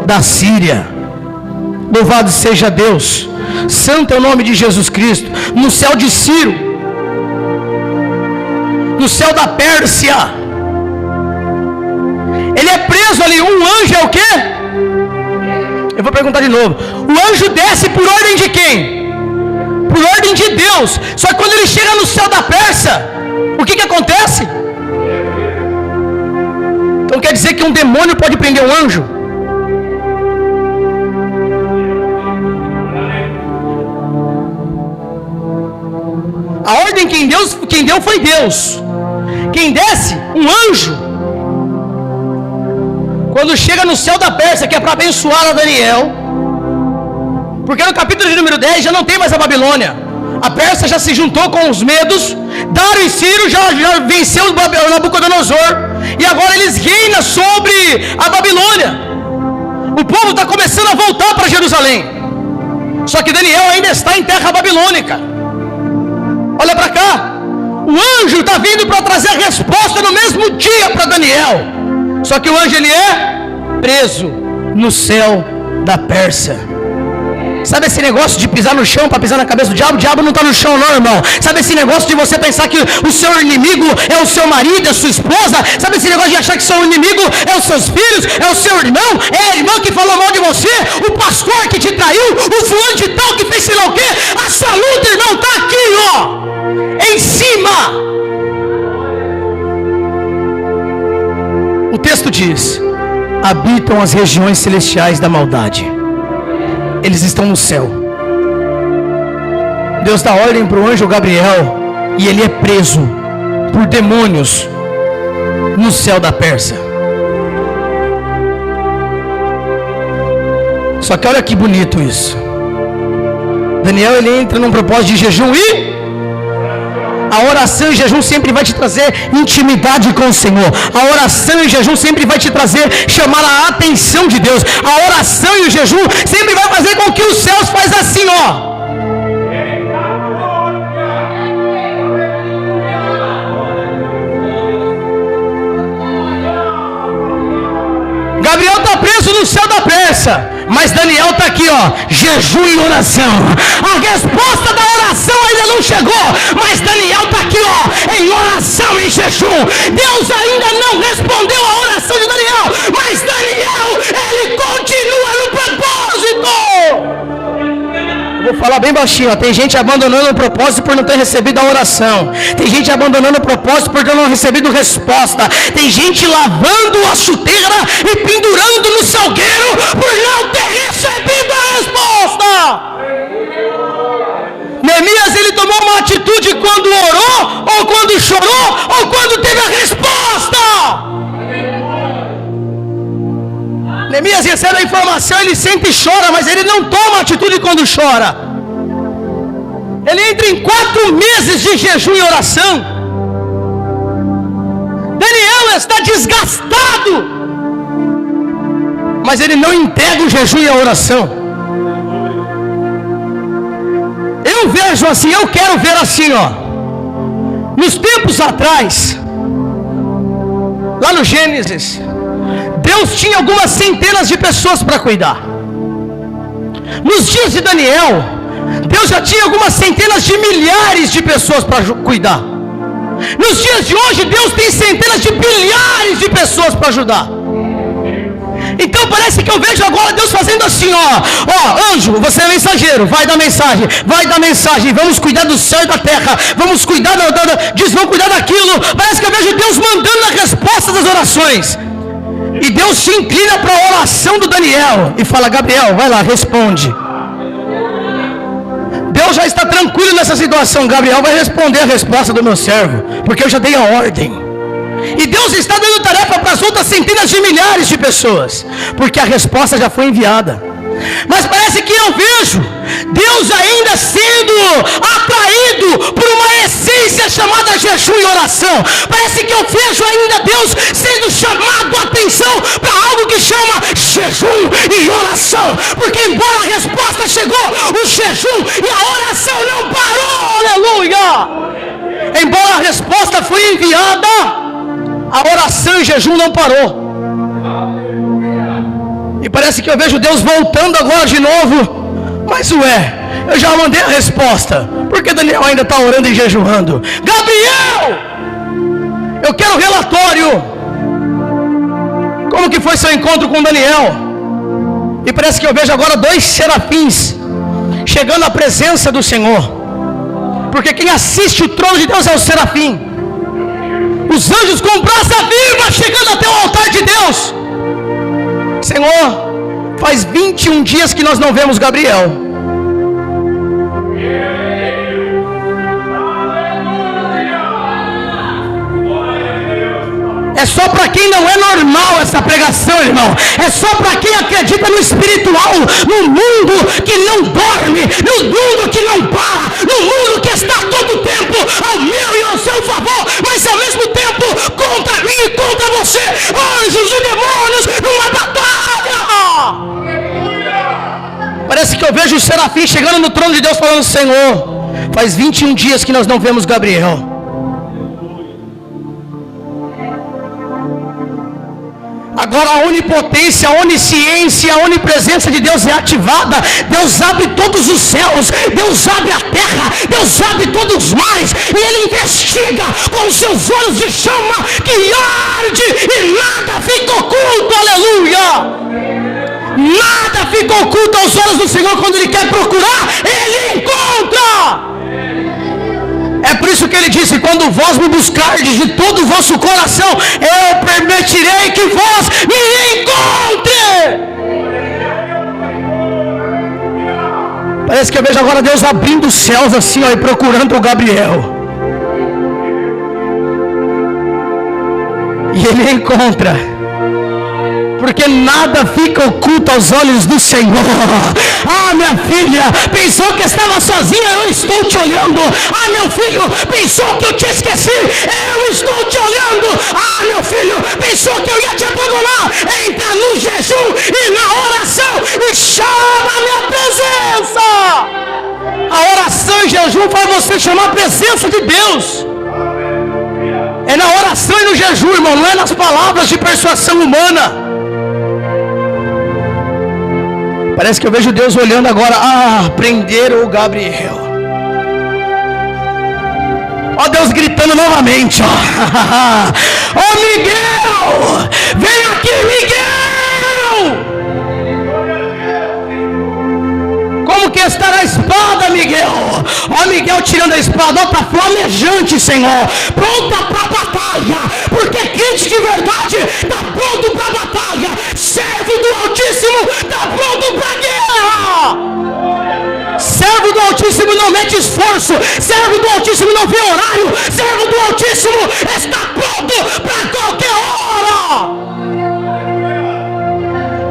da Síria. Louvado seja Deus. Santo é o nome de Jesus Cristo. No céu de Ciro, no céu da Pérsia. Ele é preso ali. Um anjo é o quê? Eu vou perguntar de novo. O anjo desce por ordem de quem? Por ordem de Deus. Só que quando ele chega no céu da Pérsia, o que acontece? Então quer dizer que um demônio pode prender um anjo? A ordem quem deu foi Deus. Quem desce? Um anjo. Quando chega no céu da Pérsia, que é para abençoar a Daniel, porque no capítulo de número 10 já não tem mais a Babilônia. A Pérsia já se juntou com os medos. Dário e Ciro já venceu o Nabucodonosor, e agora eles reinam sobre a Babilônia. O povo está começando a voltar para Jerusalém. Só que Daniel ainda está em terra babilônica. Olha para cá. O anjo está vindo para trazer a resposta no mesmo dia para Daniel. Só que o anjo ele é preso no céu da Pérsia. Sabe esse negócio de pisar no chão para pisar na cabeça do diabo? O diabo não está no chão não, irmão. Sabe esse negócio de você pensar que o seu inimigo é o seu marido, é a sua esposa? Sabe esse negócio de achar que seu inimigo é os seus filhos, é o seu irmão, é a irmã que falou mal de você, o pastor que te traiu, o fulano de tal que fez sei lá o quê? A sua luta, irmão, está aqui, ó, em cima. O texto diz: habitam as regiões celestiais da maldade. Eles estão no céu. Deus dá ordem para o anjo Gabriel e ele é preso por demônios no céu da Pérsia. Só que olha que bonito isso. Daniel ele entra num propósito de jejum e a oração e jejum sempre vai te trazer intimidade com o Senhor. A oração e jejum sempre vai te trazer, chamar a atenção de Deus. A oração e o jejum sempre vai fazer com que os céus faz assim, ó. Gabriel está preso no céu da Pérsia, mas Daniel está aqui, ó, jejum e oração. A resposta da oração ainda não chegou, mas Daniel está aqui, ó, em oração e em jejum. Deus ainda não respondeu a oração de Daniel, mas Daniel, ele continua no propósito. Vou falar bem baixinho, ó. Tem gente abandonando o propósito por não ter recebido a oração. Tem gente abandonando o propósito por não ter recebido resposta. Tem gente lavando a chuteira e pendurando no salgueiro por não ter recebido a resposta. Neemias, ele tomou uma atitude quando orou, ou quando chorou, ou quando teve a resposta. Neemias recebe a informação, ele sente e chora, mas ele não toma atitude quando chora. Ele entra em 4 meses de jejum e oração. Daniel está desgastado, mas ele não entrega o jejum e a oração. Eu vejo assim, eu quero ver assim, ó. Nos tempos atrás, lá no Gênesis, Deus tinha algumas centenas de pessoas para cuidar. Nos dias de Daniel, Deus já tinha algumas centenas de milhares de pessoas para cuidar. Nos dias de hoje, Deus tem centenas de bilhares de pessoas para ajudar. Então parece que eu vejo agora Deus fazendo assim, ó, anjo, você é mensageiro, vai dar mensagem, vamos cuidar do céu e da terra, vamos cuidar vamos cuidar daquilo. Parece que eu vejo Deus mandando a resposta das orações. E Deus se inclina para a oração do Daniel e fala: Gabriel, vai lá, responde. Deus já está tranquilo nessa situação. Gabriel vai responder a resposta do meu servo, porque eu já dei a ordem. E Deus está dando tarefa para as outras centenas de milhares de pessoas, porque a resposta já foi enviada. Mas parece que eu vejo Deus ainda sendo atraído por uma essência chamada jejum e oração. Parece que eu vejo ainda Deus sendo chamado a atenção para algo que chama jejum e oração. Porque embora a resposta chegou, o jejum e a oração não parou. Aleluia! Embora a resposta foi enviada, a oração e jejum não parou. E parece que eu vejo Deus voltando agora de novo. Mas eu já mandei a resposta. Por que Daniel ainda está orando e jejuando? Gabriel, eu quero relatório. Como que foi seu encontro com Daniel? E parece que eu vejo agora 2 serafins chegando à presença do Senhor. Porque quem assiste o trono de Deus é o serafim. Os anjos com brasa viva chegando até o altar de Deus. Senhor, faz 21 dias que nós não vemos Gabriel. É só para quem não é normal essa pregação, irmão. É só para quem acredita no espiritual, no mundo que não dorme, no mundo que não para, no mundo que está todo o tempo ao meu e ao seu favor, mas ao mesmo tempo contra mim e contra você, anjos e demônios, numa batalha. Parece que eu vejo o serafim chegando no trono de Deus falando: Senhor, faz 21 dias que nós não vemos Gabriel. Agora a onipotência, a onisciência, a onipresença de Deus é ativada. Deus abre todos os céus, Deus abre a terra, Deus abre todos os mares, e Ele investiga com os seus olhos de chama que arde e nada fica oculto. Aleluia! Nada fica oculto aos olhos do Senhor. Quando Ele quer procurar, Ele encontra. É por isso que Ele disse: quando vós me buscardes de todo o vosso coração, eu permitirei que vós me encontre. Parece que eu vejo agora Deus abrindo os céus assim, ó, e procurando o Gabriel. E Ele encontra. Porque nada fica oculto aos olhos do Senhor. Ah, minha filha, pensou que estava sozinha? Eu estou te olhando. Ah, meu filho, pensou que eu te esqueci? Eu estou te olhando. Ah, meu filho, pensou que eu ia te abandonar? Entra no jejum e na oração e chama a minha presença. A oração e jejum faz você chamar a presença de Deus. É na oração e no jejum, irmão, não é nas palavras de persuasão humana. Parece que eu vejo Deus olhando agora. Prenderam o Gabriel. Ó Deus gritando novamente. Ó Miguel, vem aqui, Miguel. Como que está a espada, Miguel? Ó Miguel tirando a espada. Ó, está flamejante, Senhor, pronta para a batalha. Porque crente de verdade está pronto para a batalha. Servo do Altíssimo está pronto para a guerra. Servo do Altíssimo não mete esforço. Servo do Altíssimo não vê horário. Servo do Altíssimo está pronto para qualquer hora.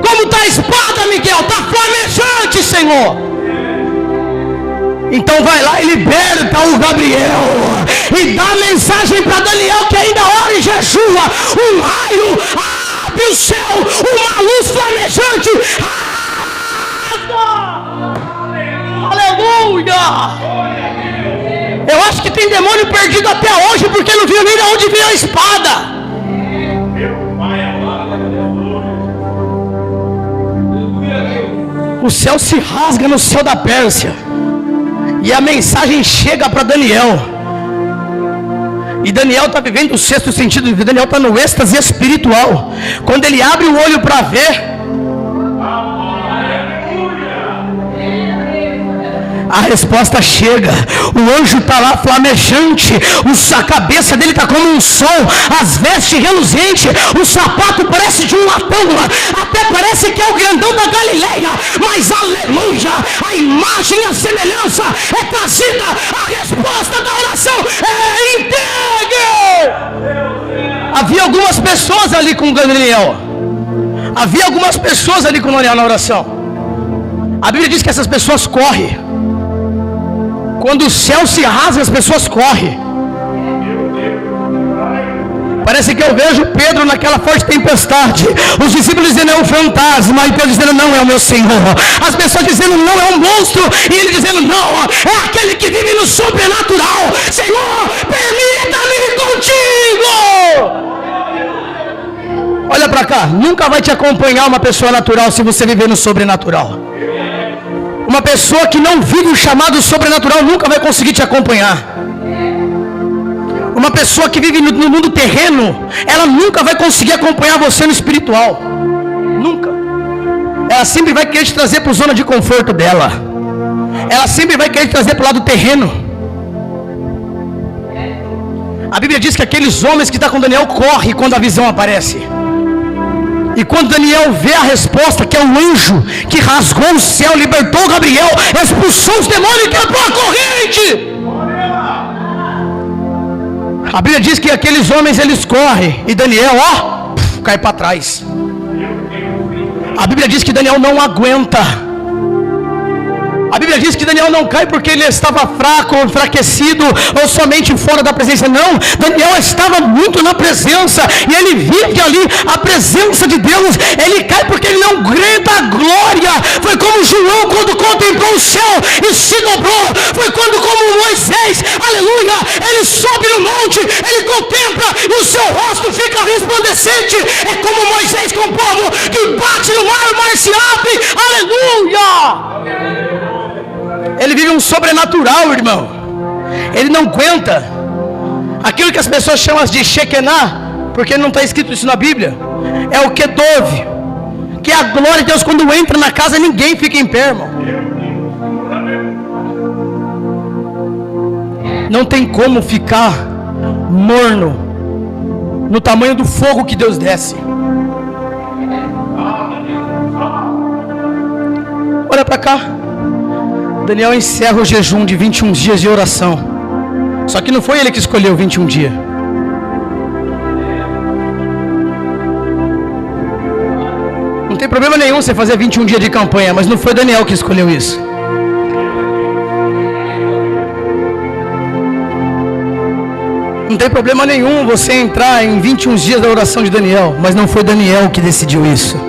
Como está a espada, Miguel? Está flamejante, Senhor. Então vai lá e liberta o Gabriel. E dá mensagem para Daniel que ainda ora e jejua. Um raio abre o céu. Uma luz flamejante. Aleluia! Eu acho que tem demônio perdido até hoje porque não viu nem de onde veio a espada. O céu se rasga no céu da Pérsia. E a mensagem chega para Daniel. E Daniel está vivendo o sexto sentido. Daniel está no êxtase espiritual. Quando ele abre o olho para ver, a resposta chega. O anjo está lá flamejante. A cabeça dele está como um sol. As vestes reluzentes. O sapato parece de um latão. Até parece que é o grandão da Galileia. Mas aleluia, a imagem e a semelhança é trazida. A resposta da oração é integre. Havia algumas pessoas ali com Daniel. Havia algumas pessoas ali com Daniel na oração. A Bíblia diz que essas pessoas correm. Quando o céu se rasga, as pessoas correm. Parece que eu vejo Pedro naquela forte tempestade. Os discípulos dizendo é um fantasma. E Pedro dizendo não, é o meu Senhor. As pessoas dizendo não, é um monstro. E ele dizendo não, é aquele que vive no sobrenatural. Senhor, permita-me ir contigo. Olha para cá. Nunca vai te acompanhar uma pessoa natural se você viver no sobrenatural. Uma pessoa que não vive o chamado sobrenatural nunca vai conseguir te acompanhar. Uma pessoa que vive no mundo terreno, ela nunca vai conseguir acompanhar você no espiritual. Nunca. Ela sempre vai querer te trazer para a zona de conforto dela. Ela sempre vai querer te trazer para o lado terreno. A Bíblia diz que aqueles homens que estão com Daniel correm quando a visão aparece. E quando Daniel vê a resposta, que é o anjo que rasgou o céu, libertou Gabriel, expulsou os demônios e quebrou a corrente. A Bíblia diz que aqueles homens eles correm e Daniel, cai para trás. A Bíblia diz que Daniel não aguenta. A Bíblia diz que Daniel não cai porque ele estava fraco, enfraquecido ou somente fora da presença. Não, Daniel estava muito na presença e ele vive ali a presença de Deus. Ele cai porque ele não aguenta a glória. Foi como João quando contemplou o céu e se dobrou. Foi quando como Moisés, aleluia, ele sobe no monte, ele contempla e o seu rosto fica resplandecente. É como Moisés com o povo que bate no mar, o mar se abre, aleluia. Ele vive um sobrenatural, irmão. Ele não aguenta aquilo que as pessoas chamam de Shekinah, porque não está escrito isso na Bíblia. É o Kedov, que é a glória de Deus. Quando entra na casa, ninguém fica em pé, irmão. Não tem como ficar morno no tamanho do fogo que Deus desce. Olha para cá. Daniel encerra o jejum de 21 dias de oração. Só que não foi ele que escolheu 21 dias. Não tem problema nenhum você fazer 21 dias de campanha, mas não foi Daniel que escolheu isso. Não tem problema nenhum você entrar em 21 dias da oração de Daniel, mas não foi Daniel que decidiu isso.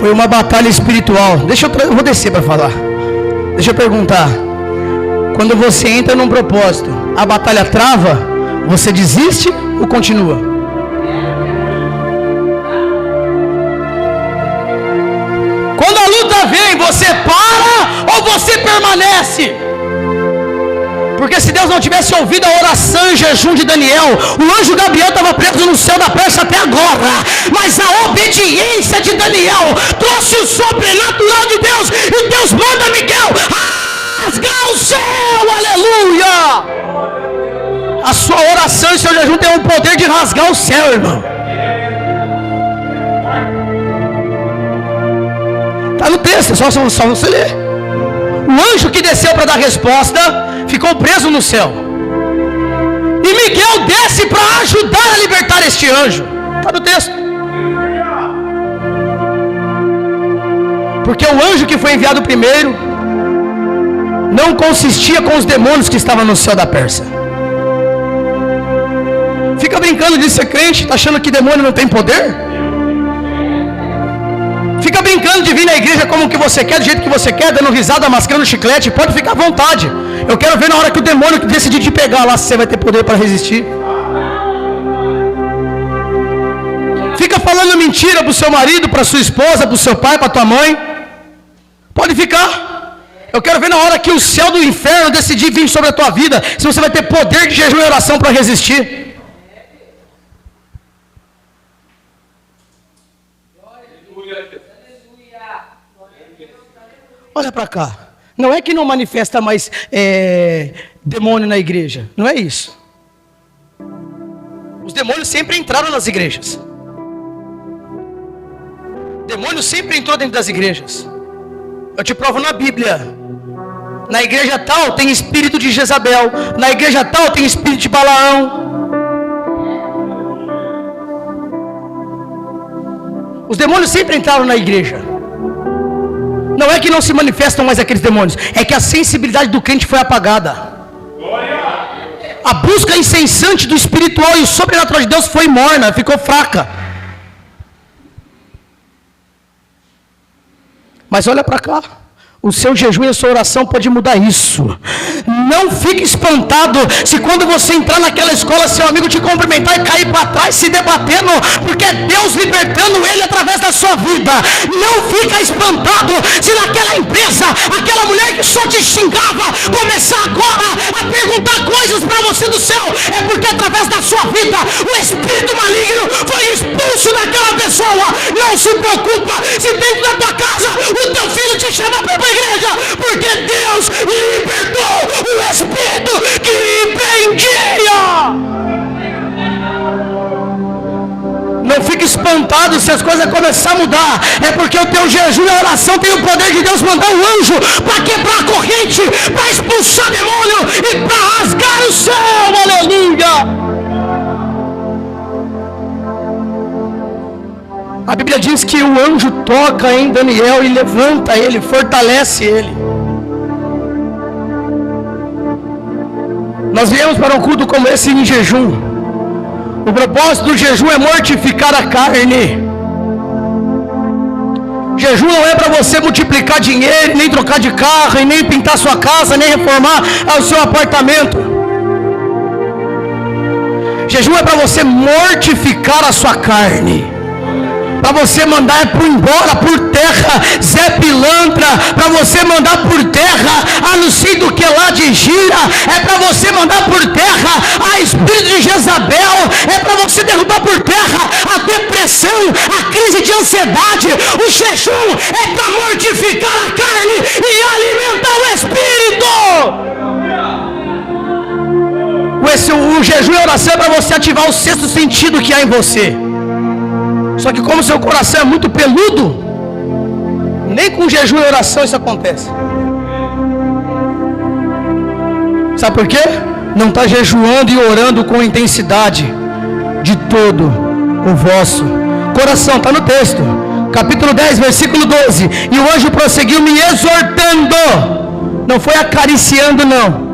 Foi uma batalha espiritual. Eu vou descer para falar. Deixa eu perguntar. Quando você entra num propósito, a batalha trava, você desiste ou continua? você para ou você permanece. Porque se Deus não tivesse ouvido a oração e jejum de Daniel, o anjo Gabriel estava preso no céu da Pérsia até agora. Mas a obediência de Daniel trouxe o sobrenatural de Deus. E Deus manda Miguel rasgar o céu, aleluia. A sua oração e seu jejum tem o poder de rasgar o céu, irmão. Está no texto, só você ler. O anjo que desceu para dar resposta ficou preso no céu. E Miguel desce para ajudar a libertar este anjo. Está no texto. Porque o anjo que foi enviado primeiro não consistia com os demônios que estavam no céu da Pérsia. Fica brincando de ser crente, está achando que demônio não tem poder? Fica brincando de vir na igreja como que você quer, do jeito que você quer, dando risada, mascando chiclete. Pode ficar à vontade. Eu quero ver na hora que o demônio decidir te pegar lá, se você vai ter poder para resistir. Fica falando mentira para o seu marido, para sua esposa, para o seu pai, para tua mãe. Pode ficar. Eu quero ver na hora que o céu do inferno decidir vir sobre a tua vida, se você vai ter poder de jejum e oração para resistir. Olha para cá. Não é que não manifesta mais demônio na igreja. Não é isso. Os demônios sempre entraram nas igrejas. O demônio sempre entrou dentro das igrejas. Eu te provo na Bíblia. Na igreja tal tem espírito de Jezabel. Na igreja tal tem espírito de Balaão. Os demônios sempre entraram na igreja. Não é que não se manifestam mais aqueles demônios, é que a sensibilidade do crente foi apagada. A busca incessante do espiritual e o sobrenatural de Deus foi morna, ficou fraca. Mas olha para cá. O seu jejum e a sua oração pode mudar isso. Não fique espantado se quando você entrar naquela escola, seu amigo te cumprimentar e cair para trás se debatendo, porque é Deus libertando ele através da sua vida. Não fica espantado se naquela empresa, aquela mulher que só te xingava, começar agora a perguntar coisas para você do céu. É porque através da sua vida, o espírito maligno foi expulso daquela pessoa. Não se preocupa se dentro da tua casa o teu filho te chama para igreja, porque Deus libertou o espírito que lhe prendia. Não fique espantado se as coisas começarem a mudar. É porque o teu jejum e a oração tem o poder de Deus mandar um anjo para quebrar a corrente, para expulsar demônio e para rasgar o céu. Aleluia. A Bíblia diz que o anjo toca em Daniel e levanta ele, fortalece ele. Nós viemos para um culto como esse em jejum. O propósito do jejum é mortificar a carne. Jejum não é para você multiplicar dinheiro, nem trocar de carro, e nem pintar sua casa, nem reformar o seu apartamento. Jejum é para você mortificar a sua carne. Para você mandar embora por terra Zé Pilantra, para você mandar por terra a não sei do que lá de Gira, é para você mandar por terra a espírito de Jezabel, é para você derrubar por terra a depressão, a crise de ansiedade. O jejum é para mortificar a carne e alimentar o espírito. O jejum e a oração é para você ativar o sexto sentido que há em você. Só que como seu coração é muito peludo, nem com jejum e oração isso acontece. Sabe por quê? Não está jejuando e orando com intensidade de todo o vosso coração. Está no texto, capítulo 10, versículo 12. E o anjo prosseguiu me exortando. Não foi acariciando, não.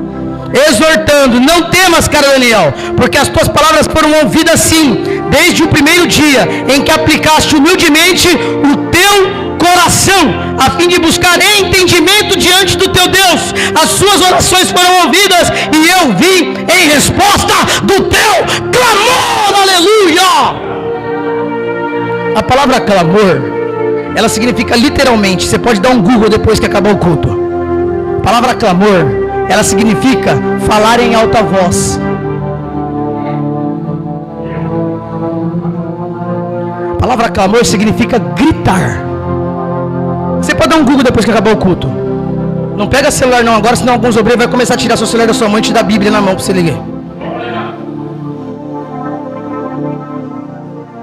Exortando, não temas, cara Daniel, porque as tuas palavras foram ouvidas sim, desde o primeiro dia em que aplicaste humildemente o teu coração, a fim de buscar entendimento diante do teu Deus. As suas orações foram ouvidas e eu vim em resposta do teu clamor. Aleluia. A palavra clamor ela significa literalmente, você pode dar um Google depois que acabar o culto. A palavra clamor, ela significa falar em alta voz. A palavra clamor significa gritar. Você pode dar um Google depois que acabar o culto. Não pega celular não agora, senão alguns obreiros vão começar a tirar seu celular da sua mão e te dar a Bíblia na mão para você ligar.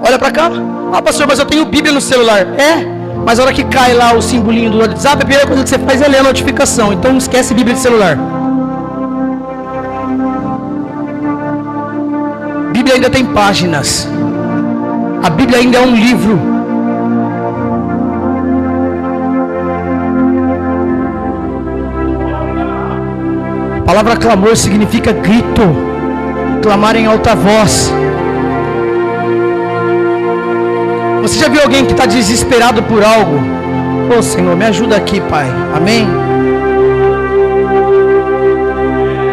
Olha para cá. Ah, pastor, mas eu tenho Bíblia no celular. É, mas a hora que cai lá o simbolinho do WhatsApp, a primeira coisa que você faz é ler a notificação. Então esquece Bíblia de celular. Bíblia ainda tem páginas. A Bíblia ainda é um livro. A palavra clamor significa grito, clamar em alta voz. Você já viu alguém que está desesperado por algo? Ô Senhor, me ajuda aqui, Pai. Amém?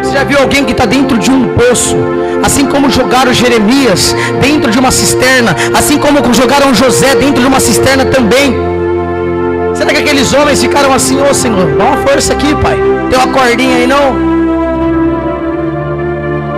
Você já viu alguém que está dentro de um poço? Assim como jogaram Jeremias dentro de uma cisterna, assim como jogaram José dentro de uma cisterna também. Será que aqueles homens ficaram assim? Ô Senhor, dá uma força aqui, Pai. Tem uma cordinha aí não?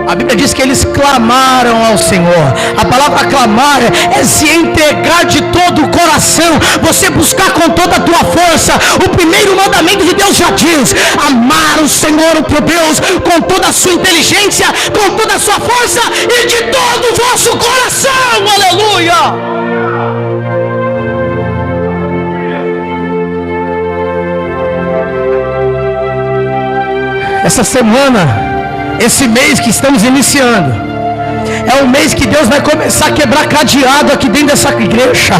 A Bíblia diz que eles clamaram ao Senhor. A palavra clamar é se entregar de todo o coração, você buscar com toda a tua força. O primeiro mandamento de Deus já diz: amar o Senhor, o teu Deus, com toda a sua inteligência, com toda a sua força e de todo o vosso coração. Aleluia! Essa semana, esse mês que estamos iniciando, é um mês que Deus vai começar a quebrar cadeado aqui dentro dessa igreja.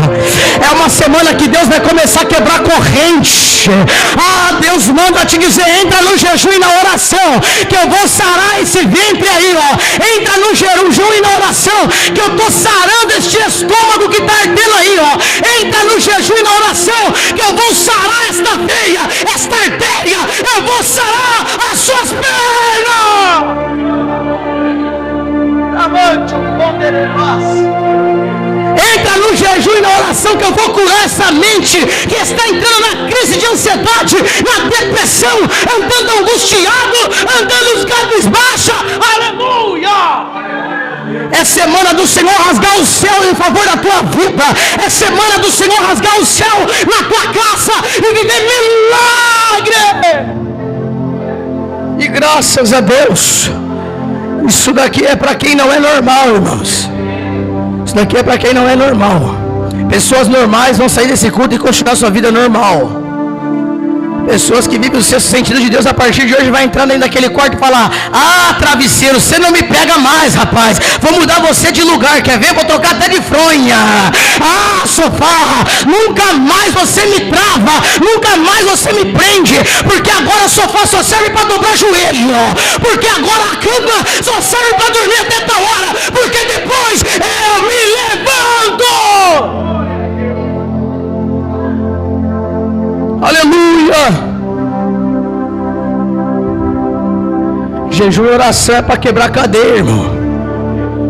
É uma semana que Deus vai começar a quebrar corrente. Ah, Deus manda te dizer: entra no jejum e na oração, que eu vou sarar esse ventre aí, ó. Entra no jejum e na oração, que eu estou sarando este estômago que está ardendo aí, ó. Entra no jejum e na oração, que eu vou sarar esta veia, esta artéria, eu vou sarar as suas pernas. Entra no jejum e na oração, que eu vou curar essa mente que está entrando na crise de ansiedade, na depressão, andando angustiado, andando cabisbaixa. Aleluia! É semana do Senhor rasgar o céu em favor da tua vida. É semana do Senhor rasgar o céu na tua casa e viver milagre. E graças a Deus, isso daqui é para quem não é normal, irmãos. Isso daqui é para quem não é normal. Pessoas normais vão sair desse culto e continuar sua vida normal. Pessoas que vivem o sexto sentido de Deus, a partir de hoje vai entrar dentro daquele quarto e falar: ah, travesseiro, você não me pega mais, rapaz. Vou mudar você de lugar, quer ver? Vou tocar até de fronha. Ah, sofá, nunca mais você me trava, nunca mais você me prende, porque agora o sofá só serve para dobrar joelho, porque agora a cama só serve para dormir até tal hora, porque depois eu me levanto. Aleluia! Jejum e oração é para quebrar cadeia, irmão,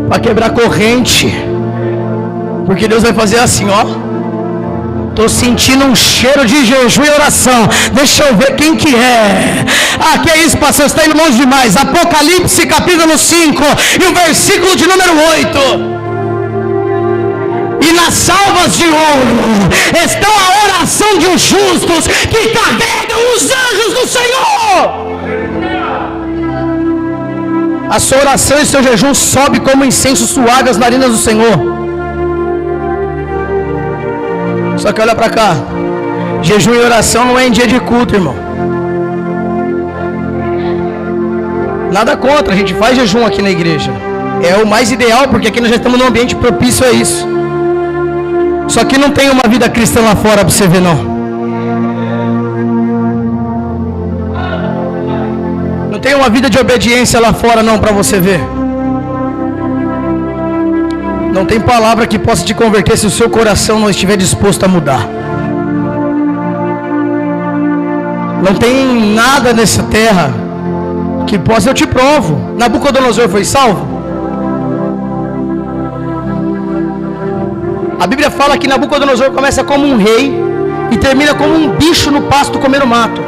para quebrar corrente, porque Deus vai fazer assim, ó. Estou sentindo um cheiro de jejum e oração. Deixa eu ver quem que é. Ah, que é isso, pastor? Você está indo longe demais. Apocalipse capítulo 5 e o versículo de número 8. E nas salvas de ouro estão a oração de os justos, que carregam os anjos do Senhor. A sua oração e seu jejum sobe como incenso suave às narinas do Senhor. Só que olha para cá, jejum e oração não é em dia de culto, irmão. Nada contra, a gente faz jejum aqui na igreja. É o mais ideal, porque aqui nós já estamos num ambiente propício a isso. Só que não tem uma vida cristã lá fora para você ver, não. Não tem uma vida de obediência lá fora, não, para você ver. Não tem palavra que possa te converter se o seu coração não estiver disposto a mudar. Não tem nada nessa terra que possa, eu te provo. Nabucodonosor foi salvo? A Bíblia fala que Nabucodonosor começa como um rei, e termina como um bicho no pasto comendo mato.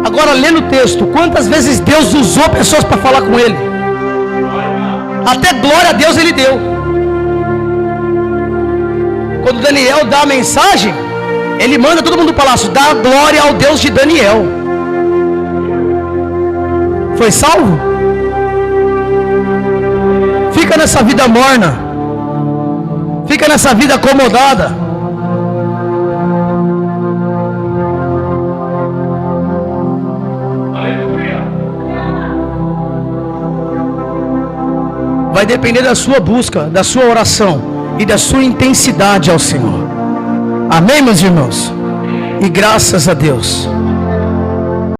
Agora, lendo o texto, quantas vezes Deus usou pessoas para falar com ele? Até glória a Deus ele deu. Quando Daniel dá a mensagem, ele manda todo mundo do palácio: dá glória ao Deus de Daniel. Foi salvo? Fica nessa vida morna, fica nessa vida acomodada. Vai depender da sua busca, da sua oração e da sua intensidade ao Senhor. Amém, meus irmãos? E graças a Deus.